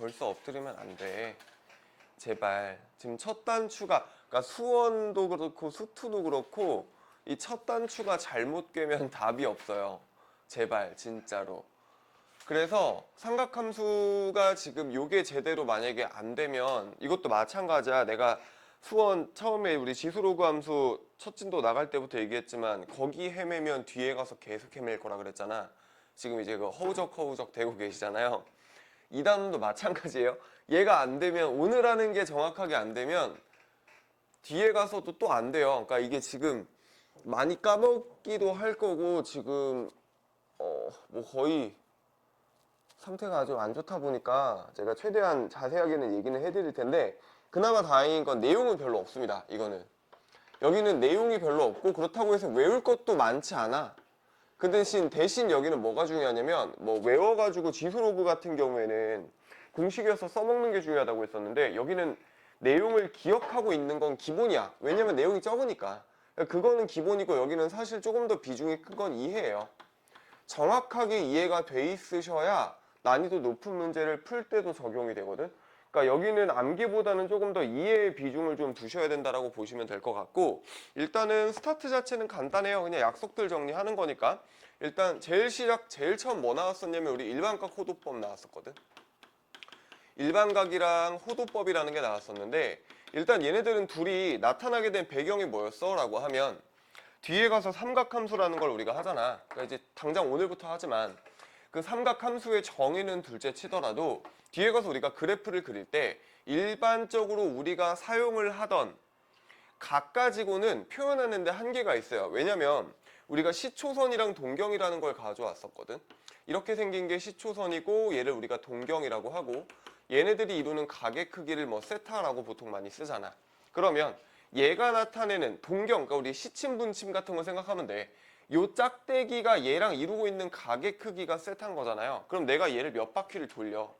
벌써 엎드리면 안 돼. 제발. 지금 첫 단추가, 그러니까 수원도 그렇고 수투도 그렇고 이 첫 단추가 잘못 꿰면 답이 없어요. 제발 진짜로. 그래서 삼각함수가 지금 요게 제대로 만약에 안 되면 이것도 마찬가지야. 내가 수원 처음에 우리 지수로그 함수 첫 진도 나갈 때부터 얘기했지만 거기 헤매면 뒤에 가서 계속 헤맬 거라 그랬잖아. 지금 이제 그 허우적 되고 계시잖아요. 이 단원도 마찬가지예요. 얘가 안 되면 오늘 하는 게 정확하게 안 되면 뒤에 가서도 또 안 돼요. 그러니까 이게 지금 많이 까먹기도 할 거고 지금 뭐 거의 상태가 아주 안 좋다 보니까 제가 최대한 자세하게는 얘기는 해드릴 텐데 그나마 다행인 건 내용은 별로 없습니다. 이거는 여기는 내용이 별로 없고 그렇다고 해서 외울 것도 많지 않아. 그 대신 여기는 뭐가 중요하냐면 뭐 외워가지고 지수로그 같은 경우에는 공식이어서 써먹는 게 중요하다고 했었는데 여기는 내용을 기억하고 있는 건 기본이야. 왜냐면 내용이 적으니까. 그거는 기본이고 여기는 사실 조금 더 비중이 큰 건 이해예요. 정확하게 이해가 돼 있으셔야 난이도 높은 문제를 풀 때도 적용이 되거든. 그러니까 여기는 암기보다는 조금 더 이해의 비중을 좀 두셔야 된다라고 보시면 될 것 같고 일단은 스타트 자체는 간단해요. 그냥 약속들 정리하는 거니까 일단 제일 처음 뭐 나왔었냐면 우리 일반각 호도법 나왔었거든. 일반각이랑 호도법이라는 게 나왔었는데 일단 얘네들은 둘이 나타나게 된 배경이 뭐였어? 라고 하면 뒤에 가서 삼각함수라는 걸 우리가 하잖아. 그러니까 이제 당장 오늘부터 하지만 그 삼각함수의 정의는 둘째 치더라도 뒤에 가서 우리가 그래프를 그릴 때 일반적으로 우리가 사용을 하던 각 가지고는 표현하는 데 한계가 있어요. 왜냐면 우리가 시초선이랑 동경이라는 걸 가져왔었거든. 이렇게 생긴 게 시초선이고 얘를 우리가 동경이라고 하고 얘네들이 이루는 각의 크기를 뭐 세타라고 보통 많이 쓰잖아. 그러면 얘가 나타내는 동경, 그러니까 우리 시침 분침 같은 거 생각하면 돼. 요 짝대기가 얘랑 이루고 있는 각의 크기가 세타인 거잖아요. 그럼 내가 얘를 몇 바퀴를 돌려.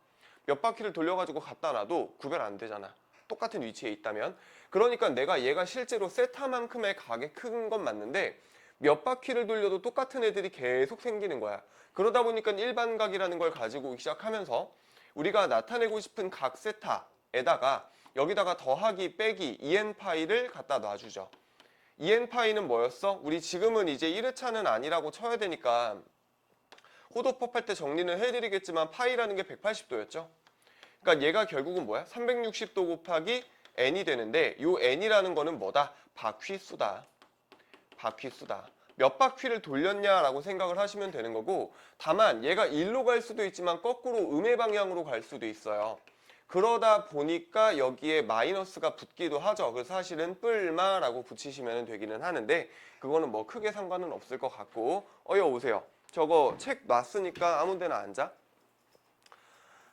몇 바퀴를 돌려가지고 갖다 놔도 구별 안 되잖아. 똑같은 위치에 있다면. 그러니까 내가 얘가 실제로 세타만큼의 각이 큰 건 맞는데 몇 바퀴를 돌려도 똑같은 애들이 계속 생기는 거야. 그러다 보니까 일반각이라는 걸 가지고 오기 시작하면서 우리가 나타내고 싶은 각 세타에다가 여기다가 더하기 빼기 EN파이를 갖다 놔주죠. EN파이는 뭐였어? 우리 지금은 이제 1회차는 아니라고 쳐야 되니까 호도법 할 때 정리는 해드리겠지만 파이라는 게 180도였죠. 그러니까 얘가 결국은 뭐야? 360도 곱하기 n이 되는데 요 n이라는 거는 뭐다? 바퀴수다. 바퀴수다. 몇 바퀴를 돌렸냐라고 생각을 하시면 되는 거고 다만 얘가 일로 갈 수도 있지만 거꾸로 음의 방향으로 갈 수도 있어요. 그러다 보니까 여기에 마이너스가 붙기도 하죠. 그래서 사실은 뿔마라고 붙이시면 되기는 하는데 그거는 뭐 크게 상관은 없을 것 같고 어여 오세요. 저거 책 놨으니까 아무 데나 앉아.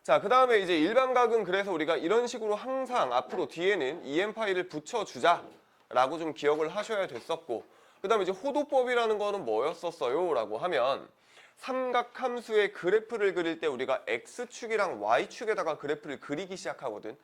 자, 그 다음에 이제 일반각은 그래서 우리가 이런 식으로 항상 앞으로 뒤에는 EM파이를 붙여주자 라고 좀 기억을 하셔야 됐었고 그 다음에 이제 호도법이라는 거는 뭐였었어요? 라고 하면 삼각함수의 그래프를 그릴 때 우리가 X축이랑 Y축에다가 그래프를 그리기 시작하거든.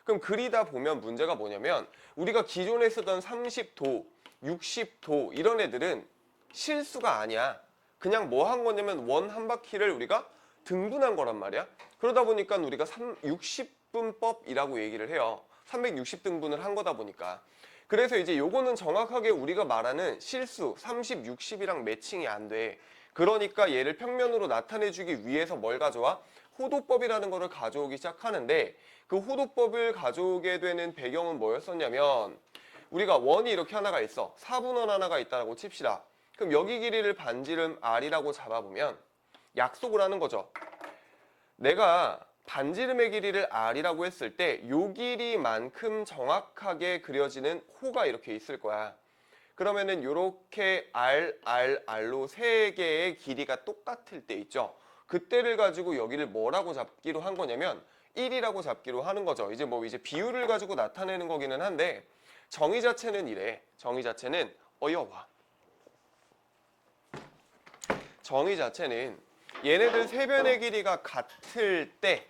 그럼 그리다 보면 문제가 뭐냐면 우리가 기존에 쓰던 30도, 60도 이런 애들은 실수가 아니야. 그냥 뭐 한 거냐면 원 한 바퀴를 우리가 등분한 거란 말이야. 그러다 보니까 우리가 60분법이라고 얘기를 해요. 360등분을 한 거다 보니까. 그래서 이제 요거는 정확하게 우리가 말하는 실수 30, 60이랑 매칭이 안 돼. 그러니까 얘를 평면으로 나타내주기 위해서 뭘 가져와? 호도법이라는 거를 가져오기 시작하는데 그 호도법을 가져오게 되는 배경은 뭐였었냐면 우리가 원이 이렇게 하나가 있어. 4분원 하나가 있다고 칩시다. 그럼 여기 길이를 반지름 R이라고 잡아보면 약속을 하는 거죠. 내가 반지름의 길이를 R이라고 했을 때 요 길이만큼 정확하게 그려지는 호가 이렇게 있을 거야. 그러면은 요렇게 R로 세 개의 길이가 똑같을 때 있죠. 그때를 가지고 여기를 뭐라고 잡기로 한 거냐면 1이라고 잡기로 하는 거죠. 이제 비율을 가지고 나타내는 거기는 한데 정의 자체는 이래. 정의 자체는 어여와. 정의 자체는 얘네들 세 변의 길이가 같을 때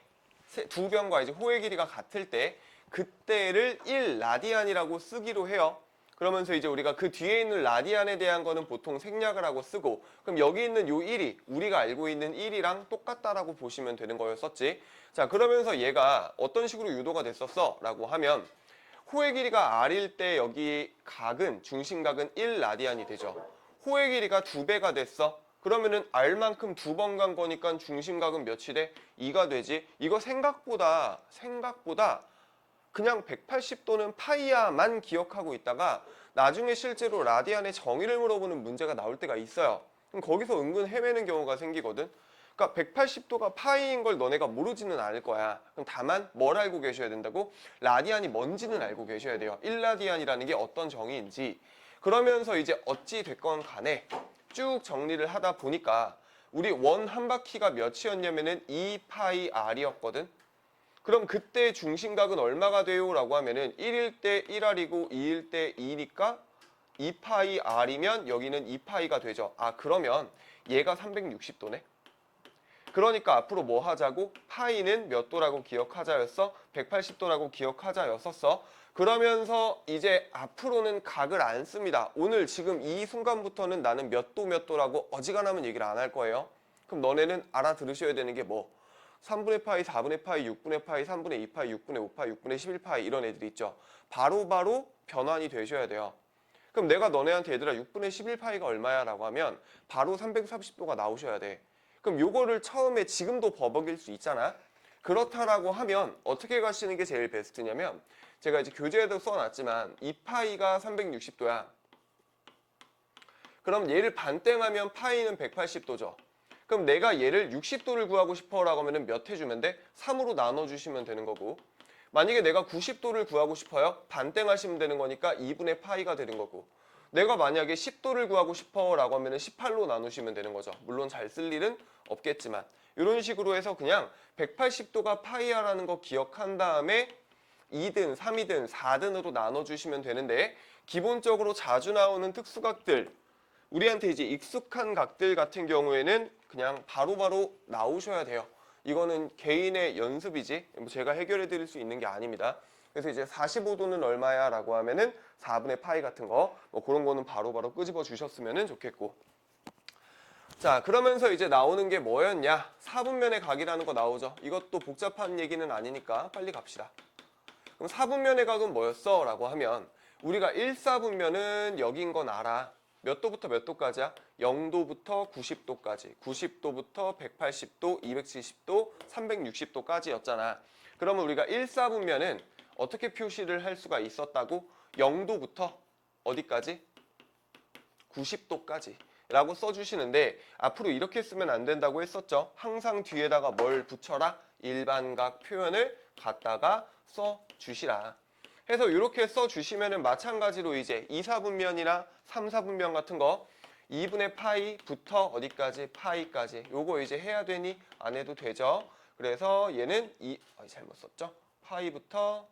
두 변과 이제 호의 길이가 같을 때 그때를 1라디안이라고 쓰기로 해요. 그러면서 이제 우리가 그 뒤에 있는 라디안에 대한 거는 보통 생략을 하고 쓰고, 그럼 여기 있는 요 1이 우리가 알고 있는 1이랑 똑같다라고 보시면 되는 거였었지. 자, 그러면서 얘가 어떤 식으로 유도가 됐었어? 라고 하면 호의 길이가 r일 때 여기 각은 중심각은 1라디안이 되죠. 호의 길이가 2배가 됐어. 그러면은 r만큼 2번 간 거니까 중심각은 몇이 돼? 2가 되지. 이거 생각보다 그냥 180도는 파이야만 기억하고 있다가 나중에 실제로 라디안의 정의를 물어보는 문제가 나올 때가 있어요. 그럼 거기서 은근 헤매는 경우가 생기거든. 그러니까 180도가 파이인 걸 너네가 모르지는 않을 거야. 그럼 다만 뭘 알고 계셔야 된다고? 라디안이 뭔지는 알고 계셔야 돼요. 1라디안이라는 게 어떤 정의인지. 그러면서 이제 어찌 됐건 간에 쭉 정리를 하다 보니까 우리 원 한 바퀴가 몇이었냐면은 2파이 r이었거든. 그럼 그때 중심각은 얼마가 돼요? 라고 하면은 1일 때 1r이고 2일 때 2니까 2파이 r이면 여기는 2파이가 되죠. 아, 그러면 얘가 360도네. 그러니까 앞으로 뭐 하자고? 파이는 몇 도라고 기억하자였어? 180도라고 기억하자였었어. 그러면서 이제 앞으로는 각을 안 씁니다. 오늘 지금 이 순간부터는 나는 몇 도라고 어지간하면 얘기를 안 할 거예요. 그럼 너네는 알아들으셔야 되는 게 뭐? 3분의 파이, 4분의 파이, 6분의 파이, 3분의 2파이, 6분의 5파이, 6분의 11파이 이런 애들이 있죠. 바로바로 변환이 되셔야 돼요. 그럼 내가 너네한테 얘들아 6분의 11파이가 얼마야? 라고 하면 바로 330도가 나오셔야 돼. 그럼 요거를 처음에 지금도 버벅일 수 있잖아. 그렇다라고 하면 어떻게 가시는 게 제일 베스트냐면 제가 이제 교재에도 써놨지만 2파이가 360도야. 그럼 얘를 반땡하면 파이는 180도죠. 그럼 내가 얘를 60도를 구하고 싶어 라고 하면 몇 해주면 돼? 3으로 나눠주시면 되는 거고, 만약에 내가 90도를 구하고 싶어요? 반땡하시면 되는 거니까 2분의 파이가 되는 거고, 내가 만약에 10도를 구하고 싶어 라고 하면 18로 나누시면 되는 거죠. 물론 잘 쓸 일은 없겠지만 이런 식으로 해서 그냥 180도가 파이야라는 거 기억한 다음에 2든 3이든 4등으로 나눠주시면 되는데, 기본적으로 자주 나오는 특수각들, 우리한테 이제 익숙한 각들 같은 경우에는 그냥 바로바로 나오셔야 돼요. 이거는 개인의 연습이지 뭐 제가 해결해 드릴 수 있는 게 아닙니다. 그래서 이제 45도는 얼마야 라고 하면은 4분의 파이 같은 거 뭐 그런 거는 바로바로 끄집어 주셨으면 좋겠고. 자, 그러면서 이제 나오는 게 뭐였냐? 4분면의 각이라는 거 나오죠. 이것도 복잡한 얘기는 아니니까 빨리 갑시다. 그럼 4분면의 각은 뭐였어? 라고 하면 우리가 1사분면은 여긴 건 알아. 몇 도부터 몇 도까지야? 0도부터 90도까지, 90도부터 180도, 270도, 360도까지였잖아. 그러면 우리가 1사분면은 어떻게 표시를 할 수가 있었다고? 0도부터 어디까지? 90도까지 라고 써주시는데, 앞으로 이렇게 쓰면 안 된다고 했었죠. 항상 뒤에다가 뭘 붙여라? 일반각 표현을 갖다가 써주시라 해서 이렇게 써주시면은 마찬가지로 이제 2사분면이나 3사분면 같은 거 2분의 파이부터 어디까지? 파이까지. 요거 이제 해야 되니 안 해도 되죠. 그래서 얘는 잘못 썼죠. 파이부터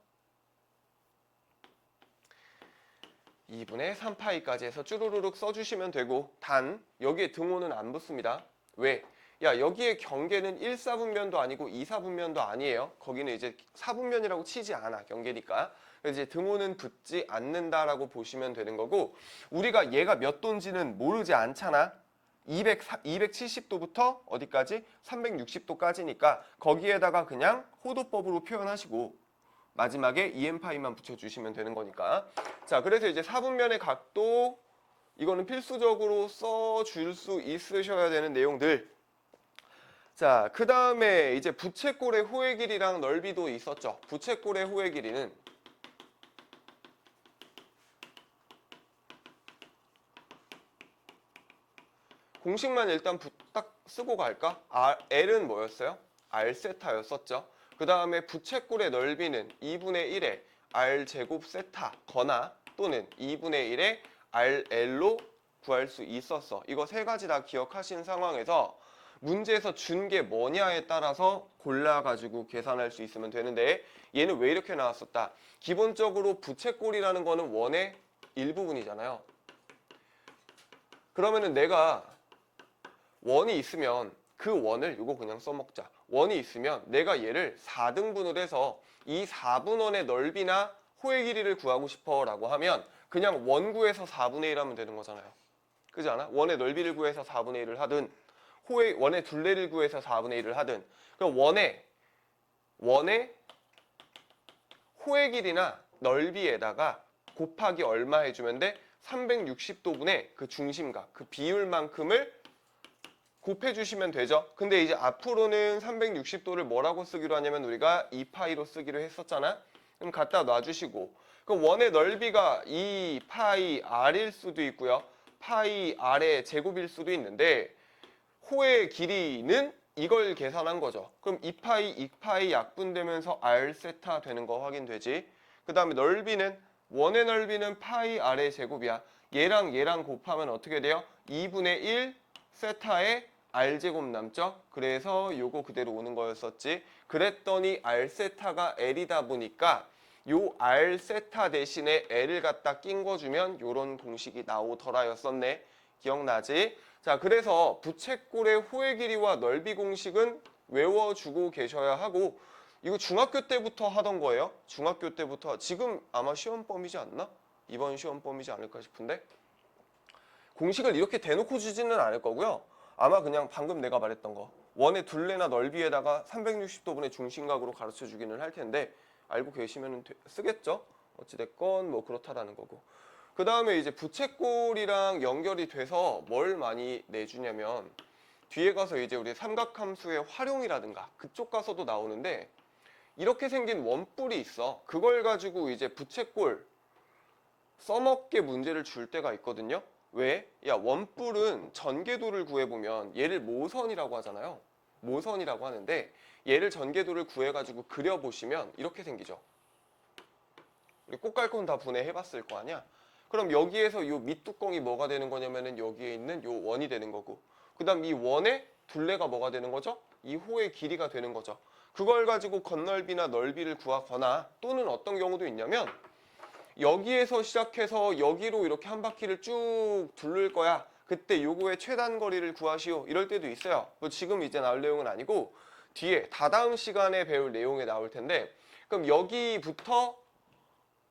2분의 3파이까지 해서 쭈루루룩 써주시면 되고, 단 여기에 등호는 안 붙습니다. 왜? 야, 여기에 경계는 1사분면도 아니고 2사분면도 아니에요. 거기는 이제 4분면이라고 치지 않아, 경계니까. 그래서 이제 등호는 붙지 않는다라고 보시면 되는 거고, 우리가 얘가 몇 도인지는 모르지 않잖아. 270도부터 어디까지? 360도까지니까 거기에다가 그냥 호도법으로 표현하시고 마지막에 EM파이만 붙여주시면 되는 거니까. 자, 그래서 이제 4분면의 각도, 이거는 필수적으로 써줄 수 있으셔야 되는 내용들. 자, 그 다음에 이제 부채꼴의 호의 길이랑 넓이도 있었죠. 부채꼴의 호의 길이는 공식만 일단 딱 쓰고 갈까? L은 뭐였어요? R세타였었죠. 그 다음에 부채꼴의 넓이는 2분의 1의 R제곱 세타거나 또는 2분의 1의 RL로 구할 수 있었어. 이거 세 가지 다 기억하신 상황에서 문제에서 준 게 뭐냐에 따라서 골라가지고 계산할 수 있으면 되는데, 얘는 왜 이렇게 나왔었다? 기본적으로 부채꼴이라는 거는 원의 일부분이잖아요. 그러면은 내가 원이 있으면 그 원을 이거 그냥 써먹자. 원이 있으면 내가 얘를 4등분을 해서 이 4분원의 넓이나 호의 길이를 구하고 싶어 라고 하면 그냥 원 구해서 4분의 1 하면 되는 거잖아요. 그렇지 않아? 원의 넓이를 구해서 4분의 1을 하든 원의 둘레를 구해서 4분의 1을 하든 그럼 원의 호의 길이나 넓이에다가 곱하기 얼마 해주면 돼? 360도분의 그 중심각, 그 비율만큼을 곱해주시면 되죠. 근데 이제 앞으로는 360도를 뭐라고 쓰기로 하냐면 우리가 2파이로 쓰기로 했었잖아. 그럼 갖다 놔주시고 그럼 원의 넓이가 2파이 r일 수도 있고요. 파이 r의 제곱일 수도 있는데 호의 길이는 이걸 계산한 거죠. 그럼 2파이 약분되면서 r 세타 되는 거 확인되지. 그 다음에 넓이는 원의 넓이는 파이 r의 제곱이야. 얘랑 곱하면 어떻게 돼요? 2분의 1 세타의 r제곱 남죠? 그래서 요거 그대로 오는 거였었지. 그랬더니 r 세타가 l이다 보니까 요 r 세타 대신에 l을 갖다 낀 거 주면 요런 공식이 나오더라였었네. 기억나지? 자, 그래서 부채꼴의 호의 길이와 넓이 공식은 외워주고 계셔야 하고 이거 중학교 때부터 하던 거예요. 중학교 때부터. 지금 아마 시험범위지 않나? 이번 시험범위지 않을까 싶은데 공식을 이렇게 대놓고 주지는 않을 거고요. 아마 그냥 방금 내가 말했던 거 원의 둘레나 넓이에다가 360도분의 중심각으로 가르쳐 주기는 할 텐데 알고 계시면 쓰겠죠? 어찌됐건 뭐 그렇다라는 거고. 그 다음에 이제 부채꼴이랑 연결이 돼서 뭘 많이 내주냐면 뒤에 가서 이제 우리 삼각함수의 활용이라든가 그쪽 가서도 나오는데 이렇게 생긴 원뿔이 있어. 그걸 가지고 이제 부채꼴 써먹게 문제를 줄 때가 있거든요. 왜? 야, 원뿔은 전개도를 구해보면 얘를 모선이라고 하잖아요. 모선이라고 하는데 얘를 전개도를 구해가지고 그려보시면 이렇게 생기죠. 우리 꽃갈콘 다 분해해봤을 거 아니야? 그럼 여기에서 요 밑뚜껑이 뭐가 되는 거냐면은 여기에 있는 요 원이 되는 거고 그 다음 이 원의 둘레가 뭐가 되는 거죠? 이 호의 길이가 되는 거죠. 그걸 가지고 건널비나 넓이를 구하거나 또는 어떤 경우도 있냐면 여기에서 시작해서 여기로 이렇게 한 바퀴를 쭉 둘를 거야. 그때 요거의 최단 거리를 구하시오. 이럴 때도 있어요. 뭐 지금 이제 나올 내용은 아니고 뒤에 다다음 시간에 배울 내용에 나올 텐데 그럼 여기부터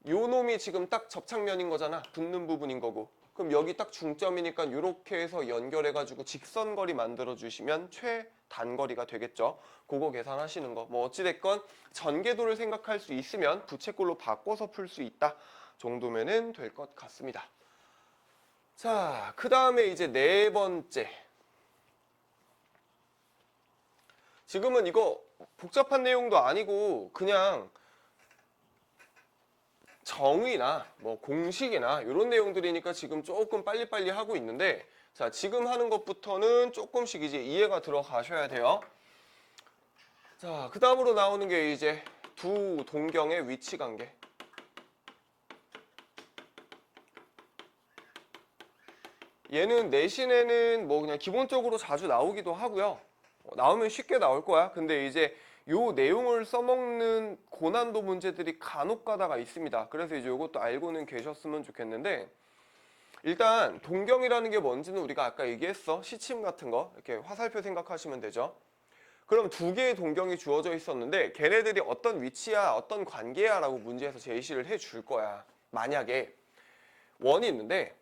요 놈이 지금 딱 접착면인 거잖아. 붙는 부분인 거고. 그럼 여기 딱 중점이니까 이렇게 해서 연결해가지고 직선거리 만들어주시면 최단거리가 되겠죠. 그거 계산하시는 거. 뭐 어찌됐건 전개도를 생각할 수 있으면 부채꼴로 바꿔서 풀 수 있다 정도면은 될 것 같습니다. 자, 그 다음에 이제 네 번째. 지금은 이거 복잡한 내용도 아니고 그냥 정의나 뭐 공식이나 이런 내용들이니까 지금 조금 빨리빨리 하고 있는데 자, 지금 하는 것부터는 조금씩 이제 이해가 들어가셔야 돼요. 자, 그 다음으로 나오는 게 이제 두 동경의 위치 관계. 얘는 내신에는 뭐 그냥 기본적으로 자주 나오기도 하고요. 나오면 쉽게 나올 거야. 근데 이제 요 내용을 써먹는 고난도 문제들이 간혹 가다가 있습니다. 그래서 이제 요것도 알고는 계셨으면 좋겠는데 일단 동경이라는 게 뭔지는 우리가 아까 얘기했어. 시침 같은 거 이렇게 화살표 생각하시면 되죠. 그럼 두 개의 동경이 주어져 있었는데 걔네들이 어떤 위치야 어떤 관계야 라고 문제에서 제시를 해줄 거야. 만약에 원이 있는데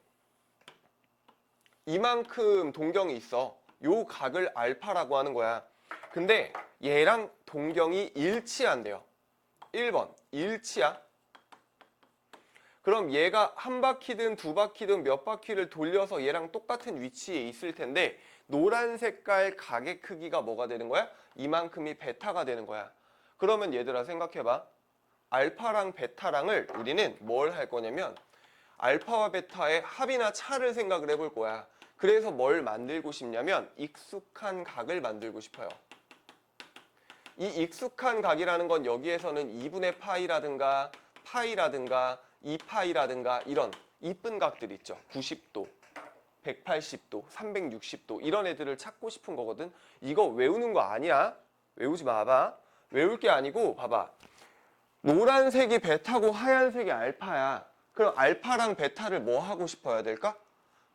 이만큼 동경이 있어. 요 각을 알파라고 하는 거야. 근데 얘랑 동경이 일치한대요. 1번 일치야. 그럼 얘가 한 바퀴든 두 바퀴든 몇 바퀴를 돌려서 얘랑 똑같은 위치에 있을 텐데 노란 색깔 각의 크기가 뭐가 되는 거야? 이만큼이 베타가 되는 거야. 그러면 얘들아 생각해봐. 알파랑 베타랑을 우리는 뭘 할 거냐면 알파와 베타의 합이나 차를 생각을 해볼 거야. 그래서 뭘 만들고 싶냐면 익숙한 각을 만들고 싶어요. 이 익숙한 각이라는 건 여기에서는 2분의 파이라든가 파이라든가 2파이라든가 이런 이쁜 각들 있죠. 90도, 180도, 360도 이런 애들을 찾고 싶은 거거든. 이거 외우는 거 아니야. 외우지 마봐. 외울 게 아니고 봐봐. 노란색이 베타고 하얀색이 알파야. 그럼 알파랑 베타를 뭐 하고 싶어야 될까?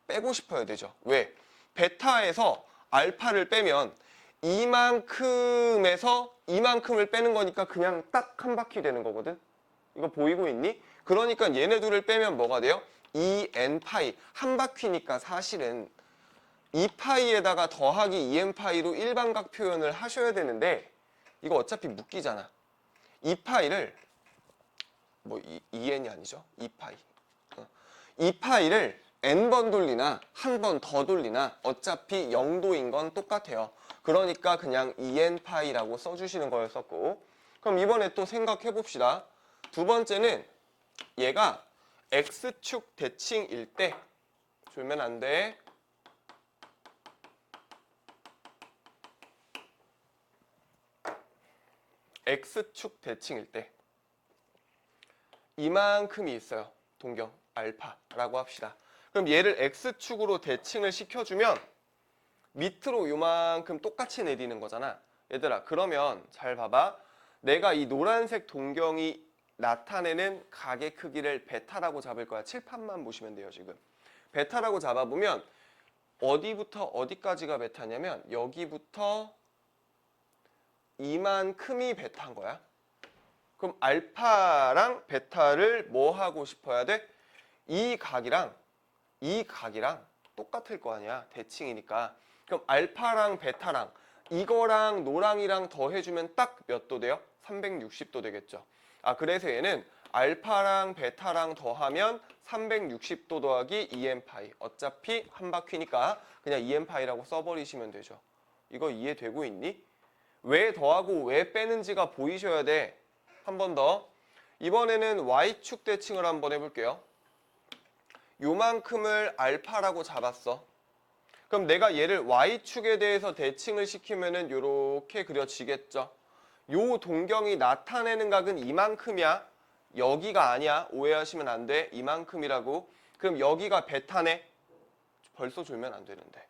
빼고 싶어야 되죠. 왜? 베타에서 알파를 빼면 이만큼에서 이만큼을 빼는 거니까 그냥 딱 한 바퀴 되는 거거든. 이거 보이고 있니? 그러니까 얘네 둘을 빼면 뭐가 돼요? 2n 파이. 한 바퀴니까 사실은 2파이에다가 더하기 2n 파이로 일반각 표현을 하셔야 되는데 이거 어차피 묶이잖아. 2파이를 뭐 2n이 아니죠? 2파이. 2파이를 n번 돌리나 한 번 더 돌리나 어차피 0도인 건 똑같아요. 그러니까 그냥 2n 파이라고 써주시는 거였었고, 그럼 이번에 또 생각해 봅시다. 두 번째는 얘가 x축 대칭일 때 졸면 안 돼. x축 대칭일 때 이만큼이 있어요. 동경 알파라고 합시다. 그럼 얘를 x축으로 대칭을 시켜주면 밑으로 요만큼 똑같이 내리는 거잖아. 얘들아, 그러면 잘 봐봐. 내가 이 노란색 동경이 나타내는 각의 크기를 베타라고 잡을 거야. 칠판만 보시면 돼요. 지금 베타라고 잡아보면 어디부터 어디까지가 베타냐면 여기부터 이만큼이 베타인 거야. 그럼 알파랑 베타를 뭐 하고 싶어야 돼? 이 각이랑 똑같을 거 아니야. 대칭이니까. 그럼 알파랑 베타랑 이거랑 노랑이랑 더해주면 딱 몇 도 돼요? 360도 되겠죠. 아, 그래서 얘는 알파랑 베타랑 더하면 360도 더하기 2n파이. 어차피 한 바퀴니까 그냥 2n파이라고 써버리시면 되죠. 이거 이해되고 있니? 왜 더하고 왜 빼는지가 보이셔야 돼. 한 번 더. 이번에는 y축 대칭을 한번 해볼게요. 요만큼을 알파라고 잡았어. 그럼 내가 얘를 y축에 대해서 대칭을 시키면은 요렇게 그려지겠죠. 요 동경이 나타내는 각은 이만큼이야. 여기가 아니야. 오해하시면 안 돼. 이만큼이라고. 그럼 여기가 베타네. 벌써 졸면 안 되는데.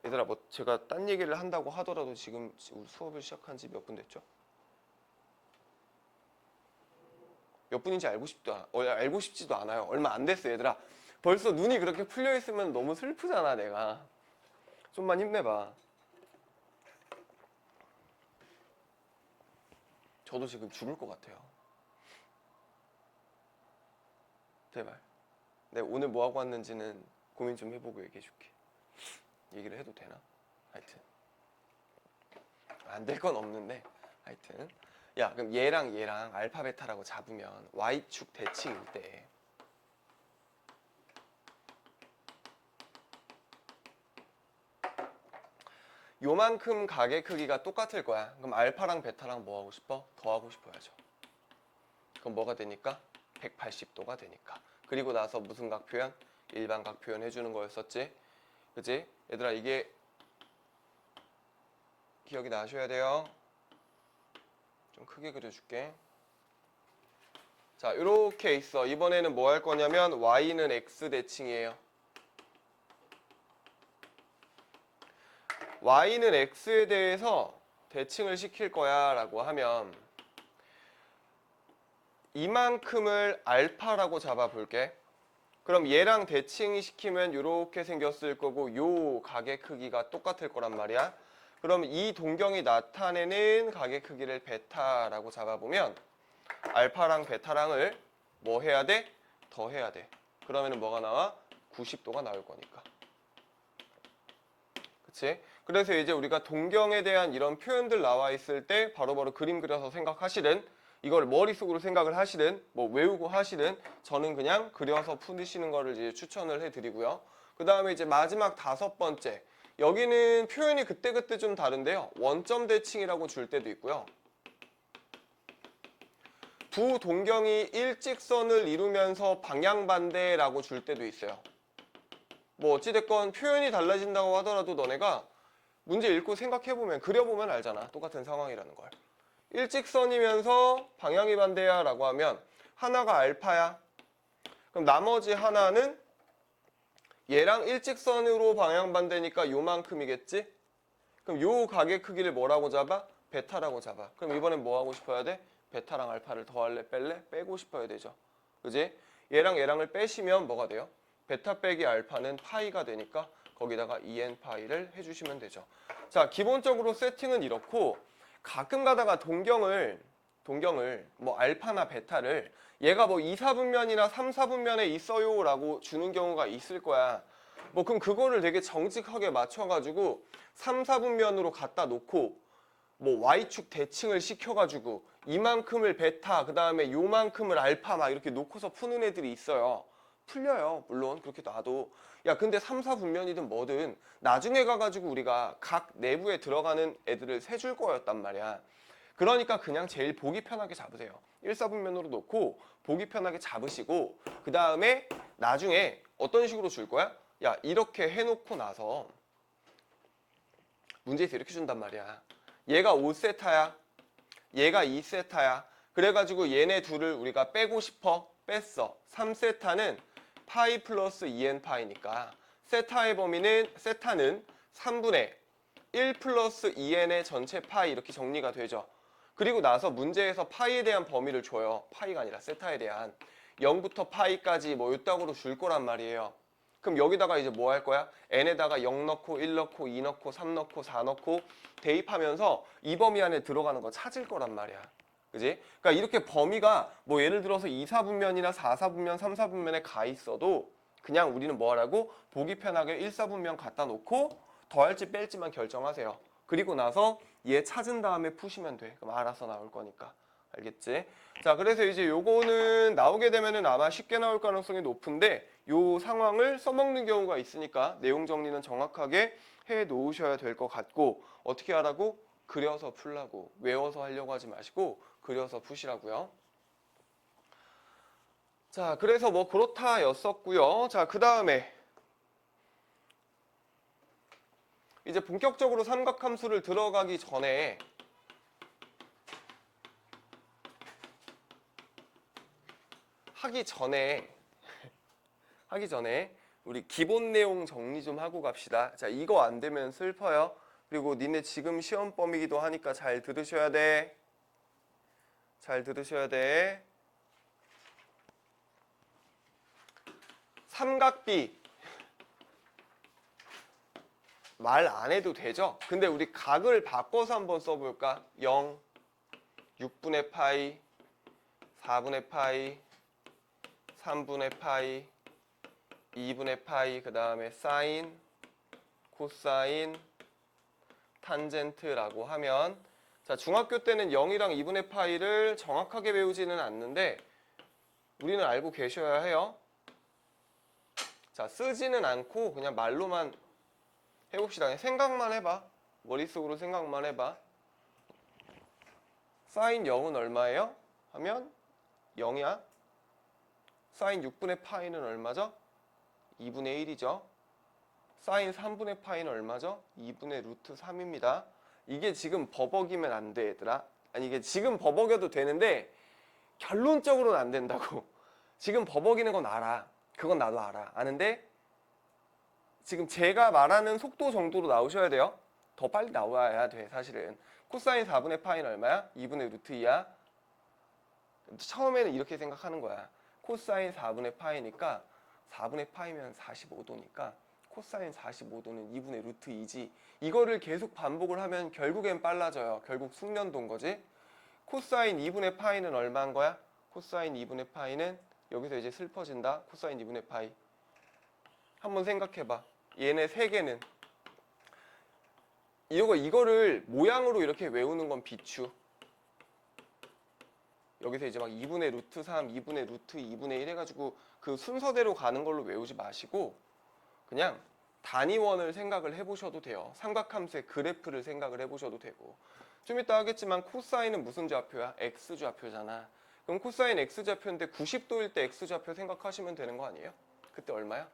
얘들아, 뭐 제가 딴 얘기를 한다고 하더라도 지금 수업을 시작한 지 몇 분 됐죠? 몇 분인지 알고 싶지도 않아요. 얼마 안 됐어, 얘들아. 벌써 눈이 그렇게 풀려 있으면 너무 슬프잖아, 내가. 좀만 힘내봐. 저도 지금 죽을 것 같아요. 제발. 내가 오늘 뭐 하고 왔는지는 고민 좀 해보고 얘기해 줄게. 얘기를 해도 되나? 하여튼 안 될 건 없는데 하여튼 야, 그럼 얘랑 알파 베타라고 잡으면 y축 대칭일 때 요만큼 각의 크기가 똑같을 거야. 그럼 알파랑 베타랑 뭐 하고 싶어? 더하고 싶어야죠. 그럼 뭐가 되니까? 180도가 되니까. 그리고 나서 무슨 각 표현? 일반각 표현 해주는 거였었지. 그치? 얘들아, 이게 기억이 나셔야 돼요. 좀 크게 그려줄게. 자, 이렇게 있어. 이번에는 뭐 할 거냐면 y는 x 대칭이에요. y는 x에 대해서 대칭을 시킬 거야 라고 하면 이만큼을 알파라고 잡아볼게. 그럼 얘랑 대칭 시키면 이렇게 생겼을 거고 요 각의 크기가 똑같을 거란 말이야. 그럼 이 동경이 나타내는 각의 크기를 베타라고 잡아보면 알파랑 베타랑을 뭐 해야 돼? 더해야 돼. 그러면 뭐가 나와? 90도가 나올 거니까. 그치? 그래서 이제 우리가 동경에 대한 이런 표현들 나와 있을 때 바로바로 그림 그려서 생각하시든 이걸 머릿속으로 생각을 하시든 뭐 외우고 하시든 저는 그냥 그려서 푸시는 거를 이제 추천을 해드리고요. 그 다음에 이제 마지막 5번째. 여기는 표현이 그때그때 좀 다른데요. 원점 대칭이라고 줄 때도 있고요. 두 동경이 일직선을 이루면서 방향반대라고 줄 때도 있어요. 뭐 어찌됐건 표현이 달라진다고 하더라도 너네가 문제 읽고 생각해보면 그려보면 알잖아. 똑같은 상황이라는 걸. 일직선이면서 방향이 반대야 라고 하면 하나가 알파야. 그럼 나머지 하나는 얘랑 일직선으로 방향 반대니까 요만큼이겠지? 그럼 요 각의 크기를 뭐라고 잡아? 베타라고 잡아. 그럼 이번엔 뭐 하고 싶어야 돼? 베타랑 알파를 더할래 뺄래? 빼고 싶어야 되죠. 그지? 얘랑을 빼시면 뭐가 돼요? 베타 빼기 알파는 파이가 되니까 거기다가 2n 파이를 해주시면 되죠. 자, 기본적으로 세팅은 이렇고 가끔 가다가 동경을 동경을 뭐 알파나 베타를 얘가 뭐 2, 4분면이나 3, 4분면에 있어요 라고 주는 경우가 있을 거야. 뭐 그럼 그거를 되게 정직하게 맞춰가지고 3, 4분면으로 갖다 놓고 뭐 Y축 대칭을 시켜가지고 이만큼을 베타 그 다음에 요만큼을 알파 막 이렇게 놓고서 푸는 애들이 있어요. 풀려요. 물론 그렇게 놔도. 야 근데 3, 4분면이든 뭐든 나중에 가가지고 우리가 각 내부에 들어가는 애들을 세줄 거였단 말이야. 그러니까 그냥 제일 보기 편하게 잡으세요. 1, 4분면으로 놓고 보기 편하게 잡으시고 그 다음에 나중에 어떤 식으로 줄 거야? 야 이렇게 해놓고 나서 문제에서 이렇게 준단 말이야. 얘가 5세타야. 얘가 2세타야. 그래가지고 얘네 둘을 우리가 빼고 싶어. 뺐어. 3세타는 파이 플러스 2n 파이니까 세타의 범위는 세타는 3분의 1 플러스 2n의 전체 파이 이렇게 정리가 되죠. 그리고 나서 문제에서 파이에 대한 범위를 줘요. 파이가 아니라 세타에 대한 0부터 파이까지 뭐 이따구로 줄 거란 말이에요. 그럼 여기다가 이제 뭐 할 거야? n에다가 0 넣고 1 넣고 2 넣고 3 넣고 4 넣고 대입하면서 이 범위 안에 들어가는 거 찾을 거란 말이야. 그지? 그러니까 이렇게 범위가 뭐 예를 들어서 2, 4분면이나 4, 4분면, 3, 4분면에 가 있어도 그냥 우리는 뭐 하라고? 보기 편하게 1, 4분면 갖다 놓고 더할지 뺄지만 결정하세요. 그리고 나서 얘 찾은 다음에 푸시면 돼. 그럼 알아서 나올 거니까. 알겠지? 자, 그래서 이제 요거는 나오게 되면은 아마 쉽게 나올 가능성이 높은데 요 상황을 써먹는 경우가 있으니까 내용 정리는 정확하게 해 놓으셔야 될 것 같고 어떻게 하라고? 그려서 풀라고. 외워서 하려고 하지 마시고 그려서 푸시라고요. 자, 그래서 뭐 그렇다 였었고요. 자, 그 다음에 이제 본격적으로 삼각함수를 들어가기 전에 하기 전에 우리 기본 내용 정리 좀 하고 갑시다. 자, 이거 안 되면 슬퍼요. 그리고 니네 지금 시험범위기도 하니까 잘 들으셔야 돼. 잘 들으셔야 돼. 삼각비 말 안 해도 되죠? 근데 우리 각을 바꿔서 한번 써볼까? 0, 6분의 파이, 4분의 파이, 3분의 파이, 2분의 파이, 그 다음에 사인, 코사인, 탄젠트라고 하면 자, 중학교 때는 0이랑 2분의 파이를 정확하게 외우지는 않는데 우리는 알고 계셔야 해요. 자, 쓰지는 않고 그냥 말로만 해봅시다. 그냥 생각만 해봐. 머릿속으로 생각만 해봐. 사인 0은 얼마예요? 하면 0이야. 사인 6분의 파이는 얼마죠? 2분의 1이죠. 사인 3분의 파이는 얼마죠? 2분의 루트 3입니다. 이게 지금 버벅이면 안 돼, 얘들아. 아니, 이게 지금 버벅여도 되는데 결론적으로는 안 된다고. 지금 버벅이는 건 알아. 그건 나도 알아. 아는데 지금 제가 말하는 속도 정도로 나오셔야 돼요. 더 빨리 나와야 돼, 사실은. 코사인 4분의 파이는 얼마야? 2분의 루트 2야. 처음에는 이렇게 생각하는 거야. 코사인 4분의 파이니까 4분의 파이면 45도니까 코사인 45도는 2분의 루트 2지. 이거를 계속 반복을 하면 결국엔 빨라져요. 결국 숙련도인 거지. 코사인 2분의 파이는 얼마인 거야? 코사인 2분의 파이는 여기서 이제 슬퍼진다. 코사인 2분의 파이. 한번 생각해봐. 얘네 세 개는 이거를 모양으로 이렇게 외우는 건 비추. 여기서 이제 막 2분의 루트 3, 2분의 루트 2분의 1 해가지고 그 순서대로 가는 걸로 외우지 마시고 그냥 단위원을 생각을 해보셔도 돼요. 삼각함수의 그래프를 생각을 해보셔도 되고 좀 이따 하겠지만 코사인은 무슨 좌표야? X좌표잖아. 그럼 코사인 X좌표인데 90도일 때 X좌표 생각하시면 되는 거 아니에요? 그때 얼마야?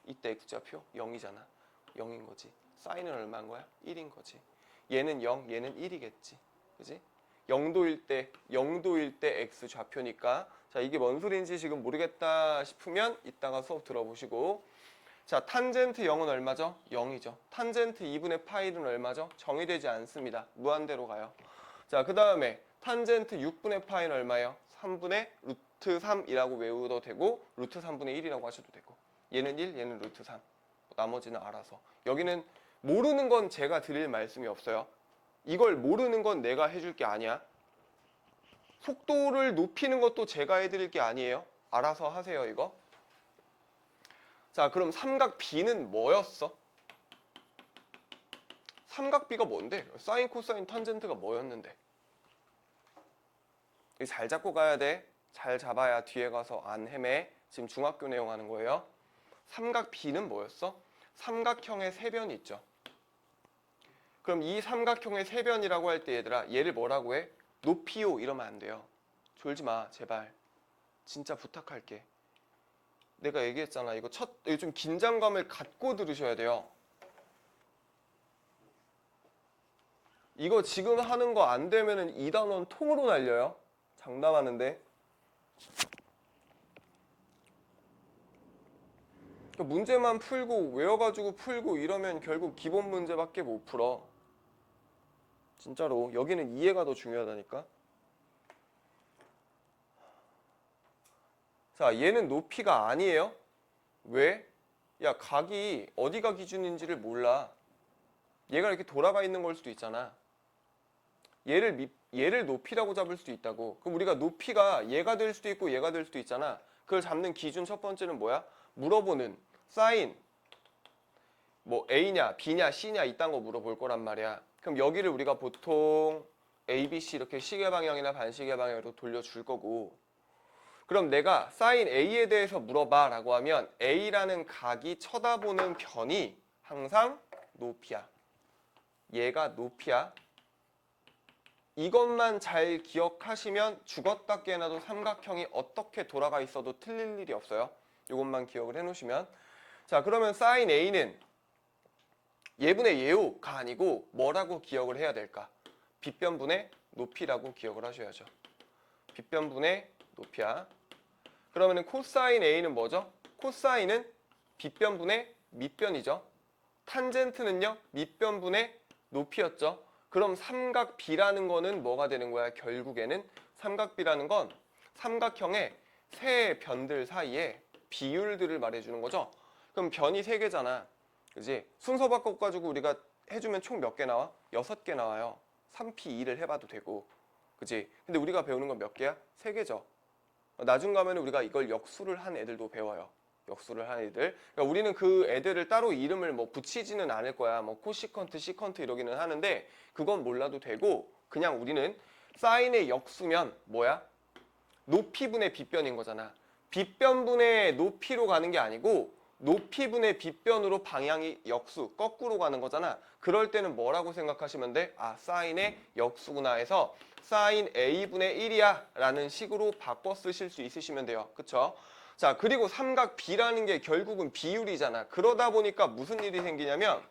이때 X좌표 0이잖아. 0인 거지. 사인은 얼마인 거야? 1인 거지. 얘는 0, 얘는 1이겠지. 그지? 0도일 때 X 좌표니까 자 이게 뭔 소리인지 지금 모르겠다 싶으면 이따가 수업 들어보시고 자 탄젠트 0은 얼마죠? 0이죠. 탄젠트 2분의 파이는 얼마죠? 정의되지 않습니다. 무한대로 가요. 자 그 다음에 탄젠트 6분의 파이는 얼마예요? 3분의 루트 3이라고 외워도 되고 루트 3분의 1이라고 하셔도 되고 얘는 1, 얘는 루트 3 나머지는 알아서 여기는 모르는 건 제가 드릴 말씀이 없어요. 이걸 모르는 건 내가 해줄 게 아니야. 속도를 높이는 것도 제가 해드릴 게 아니에요. 알아서 하세요, 이거. 자, 그럼 삼각 B는 뭐였어? 삼각 B가 뭔데? 사인, 코사인, 탄젠트가 뭐였는데? 잘 잡고 가야 돼. 잘 잡아야 뒤에 가서 안 헤매. 지금 중학교 내용 하는 거예요. 삼각 B는 뭐였어? 삼각형의 세변이 있죠. 그럼 이 삼각형의 세변이라고 할 때 얘들아, 얘를 뭐라고 해? 높이요 이러면 안 돼요. 졸지 마, 제발. 진짜 부탁할게. 내가 얘기했잖아. 이거 좀 긴장감을 갖고 들으셔야 돼요. 이거 지금 하는 거 안 되면은 2단원 통으로 날려요. 장담하는데. 문제만 풀고 외워가지고 풀고 이러면 결국 기본 문제밖에 못 풀어. 진짜로 여기는 이해가 더 중요하다니까. 자, 얘는 높이가 아니에요. 왜? 야, 각이 어디가 기준인지를 몰라. 얘가 이렇게 돌아가 있는 걸 수도 있잖아. 얘를 높이라고 잡을 수도 있다고. 그럼 우리가 높이가 얘가 될 수도 있고 얘가 될 수도 있잖아. 그걸 잡는 기준 첫 번째는 뭐야? 물어보는 사인. 뭐 A냐, B냐, C냐 이딴 거 물어볼 거란 말이야. 그럼 여기를 우리가 보통 A, B, C 이렇게 시계 방향이나 반시계 방향으로 돌려줄 거고. 그럼 내가 사인 A에 대해서 물어봐 라고 하면 A라는 각이 쳐다보는 변이 항상 높이야. 얘가 높이야. 이것만 잘 기억하시면 죽었다 깨어나도 삼각형이 어떻게 돌아가 있어도 틀릴 일이 없어요. 이것만 기억을 해놓으시면. 자, 그러면 사인 A는 예분의 예우가 아니고 뭐라고 기억을 해야 될까? 빗변분의 높이라고 기억을 하셔야죠. 빗변분의 높이야. 그러면 코사인 A는 뭐죠? 코사인은 빗변분의 밑변이죠. 탄젠트는요, 밑변분의 높이였죠. 그럼 삼각 B라는 거는 뭐가 되는 거야? 결국에는 삼각 B라는 건 삼각형의 세 변들 사이에 비율들을 말해주는 거죠. 그럼 변이 세 개잖아. 그지? 순서 바꿔가지고 우리가 해주면 총 몇 개 나와? 6개 나와요. 3P2를 해봐도 되고. 그지? 근데 우리가 배우는 건 몇 개야? 3개죠. 나중 가면 우리가 이걸 역수를 한 애들도 배워요. 역수를 한 애들. 그러니까 우리는 그 애들을 따로 이름을 뭐 붙이지는 않을 거야. 뭐 코시컨트, 시컨트 이러기는 하는데 그건 몰라도 되고 그냥 우리는 사인의 역수면 뭐야? 높이분의 빗변인 거잖아. 빗변분의 높이로 가는 게 아니고 높이분의 빗변으로 방향이 역수, 거꾸로 가는 거잖아. 그럴 때는 뭐라고 생각하시면 돼? 아, 사인의 역수구나 해서 사인 A분의 1이야 라는 식으로 바꿔 쓰실 수 있으시면 돼요. 그쵸? 자, 그리고 삼각 B라는 게 결국은 비율이잖아. 그러다 보니까 무슨 일이 생기냐면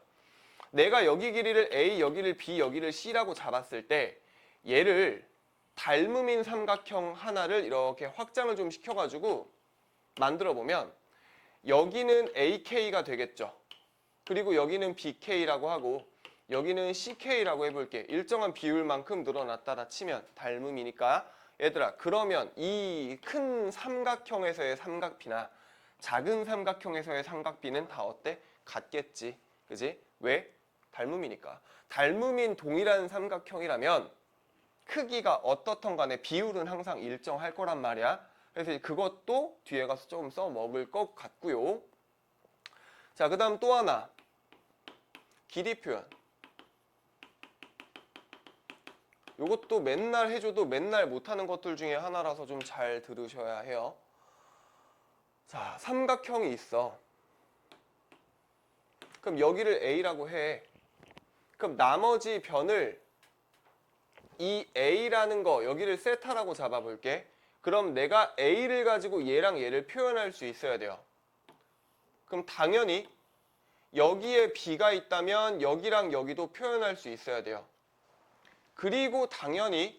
내가 여기 길이를 A, 여기를 B, 여기를 C라고 잡았을 때 얘를 닮음인 삼각형 하나를 이렇게 확장을 좀 시켜가지고 만들어 보면 여기는 AK가 되겠죠. 그리고 여기는 BK라고 하고 여기는 CK라고 해볼게. 일정한 비율만큼 늘어났다라 치면 닮음이니까. 얘들아, 그러면 이 큰 삼각형에서의 삼각비나 작은 삼각형에서의 삼각비는 다 어때? 같겠지. 그지? 왜? 닮음이니까. 닮음인 동일한 삼각형이라면 크기가 어떻든 간에 비율은 항상 일정할 거란 말이야. 그래서 그것도 뒤에 가서 조금 써먹을 것 같고요. 자, 그 다음 또 하나. 길이 표현. 이것도 맨날 해줘도 맨날 못하는 것들 중에 하나라서 좀 잘 들으셔야 해요. 자, 삼각형이 있어. 그럼 여기를 A라고 해. 그럼 나머지 변을 이 A라는 거 여기를 세타라고 잡아볼게. 그럼 내가 A를 가지고 얘랑 얘를 표현할 수 있어야 돼요. 그럼 당연히 여기에 B가 있다면 여기랑 여기도 표현할 수 있어야 돼요. 그리고 당연히